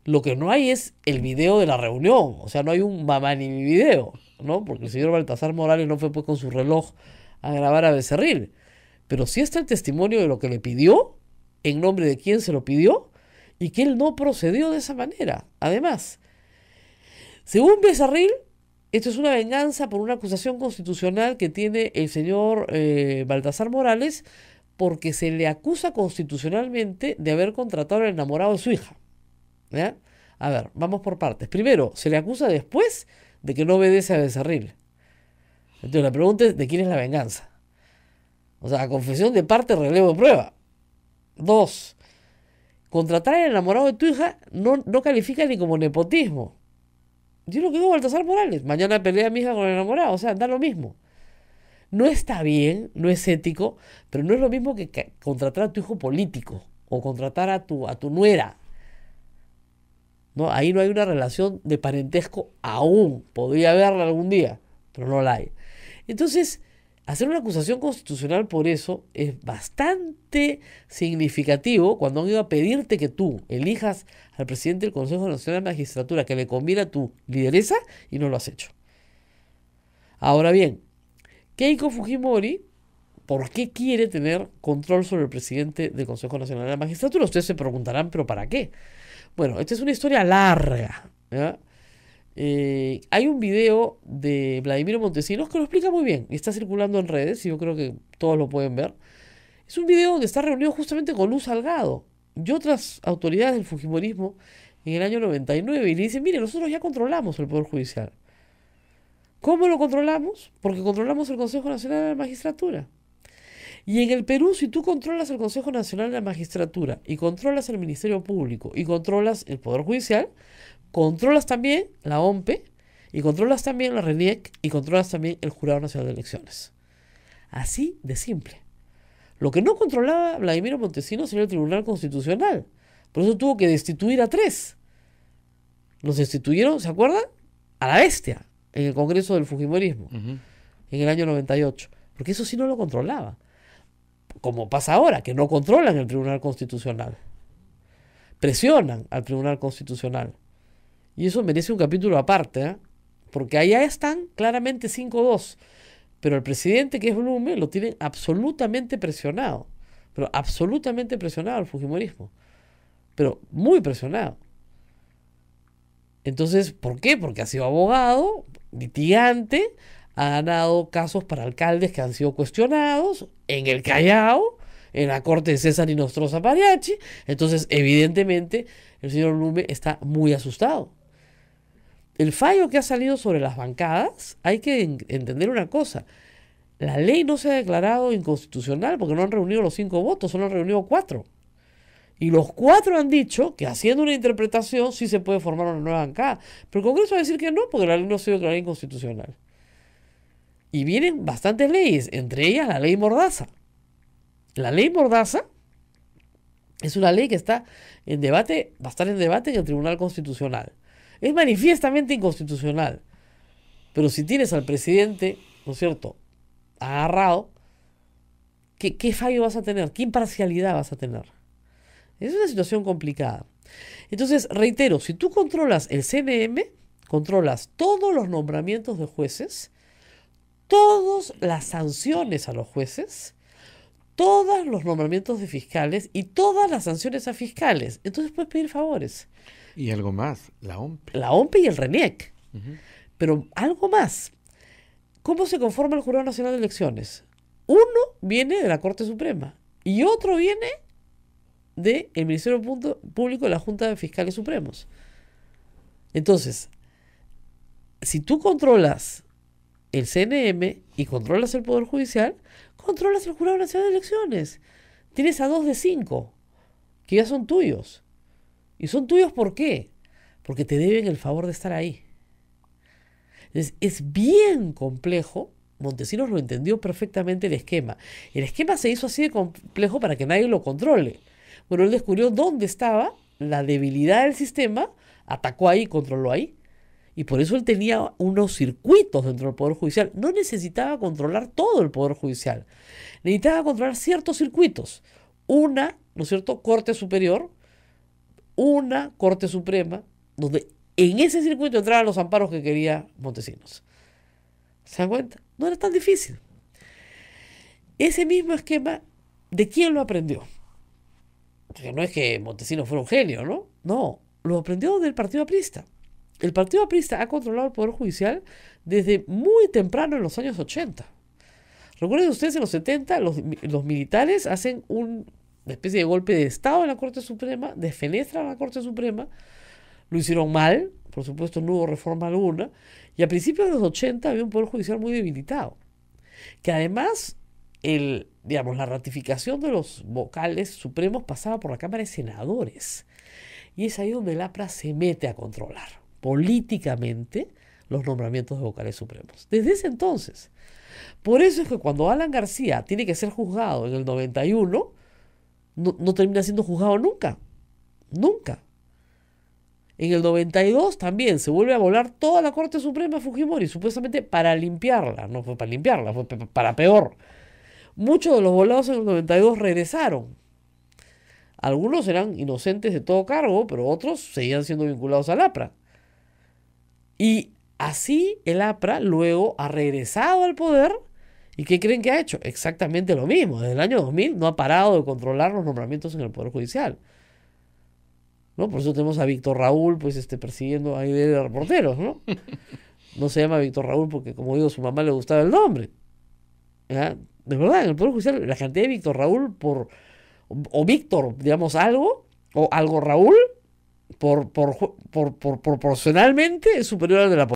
Lo que no hay es el video de la reunión. O sea, no hay un mamá ni mi video, ¿no? Porque el señor Baltasar Morales no fue pues con su reloj a grabar a Becerril. Pero sí está el testimonio de lo que le pidió, en nombre de quién se lo pidió, y que él no procedió de esa manera. Además, según Becerril, esto es una venganza por una acusación constitucional que tiene el señor Baltasar Morales, porque se le acusa constitucionalmente de haber contratado al enamorado de su hija. ¿Ya? A ver, vamos por partes. Primero, se le acusa después de que no obedece a Becerril. Entonces la pregunta es, ¿de quién es la venganza? O sea, confesión de parte, relevo de prueba. 2. Contratar al enamorado de tu hija no califica ni como nepotismo. Yo lo que digo Baltasar Morales. Mañana pelea mi hija con el enamorado. O sea, da lo mismo. No está bien, no es ético, pero no es lo mismo que contratar a tu hijo político o contratar a tu nuera. ¿No? Ahí no hay una relación de parentesco aún. Podría haberla algún día, pero no la hay. Entonces, hacer una acusación constitucional por eso es bastante significativo cuando han ido a pedirte que tú elijas al presidente del Consejo Nacional de la Magistratura que le conviene a tu lideresa y no lo has hecho. Ahora bien, Keiko Fujimori, ¿por qué quiere tener control sobre el presidente del Consejo Nacional de la Magistratura? Ustedes se preguntarán, ¿pero para qué? Bueno, esta es una historia larga, ¿ya? Hay un video de Vladimiro Montesinos que lo explica muy bien y está circulando en redes y yo creo que todos lo pueden ver. Es un video donde está reunido justamente con Luz Salgado y otras autoridades del Fujimorismo en el año 99 y le dicen, mire, nosotros ya controlamos el Poder Judicial. ¿Cómo lo controlamos? Porque controlamos el Consejo Nacional de la Magistratura. Y en el Perú, si tú controlas el Consejo Nacional de la Magistratura y controlas el Ministerio Público y controlas el Poder Judicial, controlas también la OMPE y controlas también la RENIEC y controlas también el Jurado Nacional de Elecciones. Así de simple. Lo que no controlaba Vladimiro Montesinos era el Tribunal Constitucional. Por eso tuvo que destituir a 3. Los destituyeron, ¿se acuerdan? A la bestia, en el Congreso del Fujimorismo, en el año 98. Porque eso sí no lo controlaba. Como pasa ahora, que no controlan el Tribunal Constitucional. Presionan al Tribunal Constitucional. Y eso merece un capítulo aparte, ¿eh? porque allá están claramente 5-2. Pero el presidente, que es Blume, lo tiene absolutamente presionado. Pero absolutamente presionado el fujimorismo. Pero muy presionado. Entonces, ¿por qué? Porque ha sido abogado, litigante, ha ganado casos para alcaldes que han sido cuestionados en el Callao, en la corte de César y Nostroza Pariachi. Entonces, evidentemente, el señor Blume está muy asustado. El fallo que ha salido sobre las bancadas, hay que entender una cosa. La ley no se ha declarado inconstitucional porque no han reunido los 5 votos, solo han reunido 4. Y los 4 han dicho que haciendo una interpretación sí se puede formar una nueva bancada. Pero el Congreso va a decir que no, porque la ley no se declaró inconstitucional. Y vienen bastantes leyes, entre ellas la ley Mordaza. La ley Mordaza es una ley que está en debate, va a estar en debate en el Tribunal Constitucional. Es manifiestamente inconstitucional. Pero si tienes al presidente, ¿no es cierto?, agarrado, ¿qué fallo vas a tener? ¿Qué imparcialidad vas a tener? Es una situación complicada. Entonces, reitero, si tú controlas el CNM, controlas todos los nombramientos de jueces, todas las sanciones a los jueces, todos los nombramientos de fiscales y todas las sanciones a fiscales. Entonces puedes pedir favores. Y algo más, la OMPE. La OMPE y el RENIEC. Pero algo más. ¿Cómo se conforma el Jurado Nacional de Elecciones? Uno viene de la Corte Suprema y otro viene del Ministerio Público de la Junta de Fiscales Supremos. Entonces, si tú controlas el CNM y controlas el Poder Judicial, controlas el Jurado Nacional de Elecciones. Tienes a 2 de 5, que ya son tuyos. ¿Y son tuyos por qué? Porque te deben el favor de estar ahí. Es bien complejo. Montesinos lo entendió perfectamente el esquema. El esquema se hizo así de complejo para que nadie lo controle. Bueno, él descubrió dónde estaba la debilidad del sistema, atacó ahí, controló ahí. Y por eso él tenía unos circuitos dentro del Poder Judicial. No necesitaba controlar todo el Poder Judicial. Necesitaba controlar ciertos circuitos. Una, ¿no es cierto?, Corte Superior, una Corte Suprema, donde en ese circuito entraban los amparos que quería Montesinos. ¿Se dan cuenta? No era tan difícil. Ese mismo esquema, ¿de quién lo aprendió? Porque no es que Montesinos fuera un genio, ¿no? No, lo aprendió del Partido Aprista. El Partido Aprista ha controlado el Poder Judicial desde muy temprano en los años 80. Recuerden ustedes, en los 70 los militares hacen una especie de golpe de Estado en la Corte Suprema, desfenestran a la Corte Suprema, lo hicieron mal, por supuesto no hubo reforma alguna, y a principios de los 80 había un Poder Judicial muy debilitado, que además la ratificación de los vocales supremos pasaba por la Cámara de Senadores, y es ahí donde el APRA se mete a controlar políticamente los nombramientos de vocales supremos. Desde ese entonces. Por eso es que cuando Alan García tiene que ser juzgado en el 91, no termina siendo juzgado nunca. Nunca. En el 92 también se vuelve a volar toda la Corte Suprema Fujimori, supuestamente para limpiarla. No fue para limpiarla, fue para peor. Muchos de los volados en el 92 regresaron. Algunos eran inocentes de todo cargo, pero otros seguían siendo vinculados al APRA. Y así el APRA luego ha regresado al poder. ¿Y qué creen que ha hecho? Exactamente lo mismo. Desde el año 2000 no ha parado de controlar los nombramientos en el Poder Judicial. ¿No? Por eso tenemos a Víctor Raúl persiguiendo a de reporteros, ¿no? No se llama Víctor Raúl porque, como digo, a su mamá le gustaba el nombre. ¿Ya? De verdad, en el Poder Judicial la cantidad de Víctor Raúl o Víctor, digamos, algo, o algo Raúl, proporcionalmente es superior al de la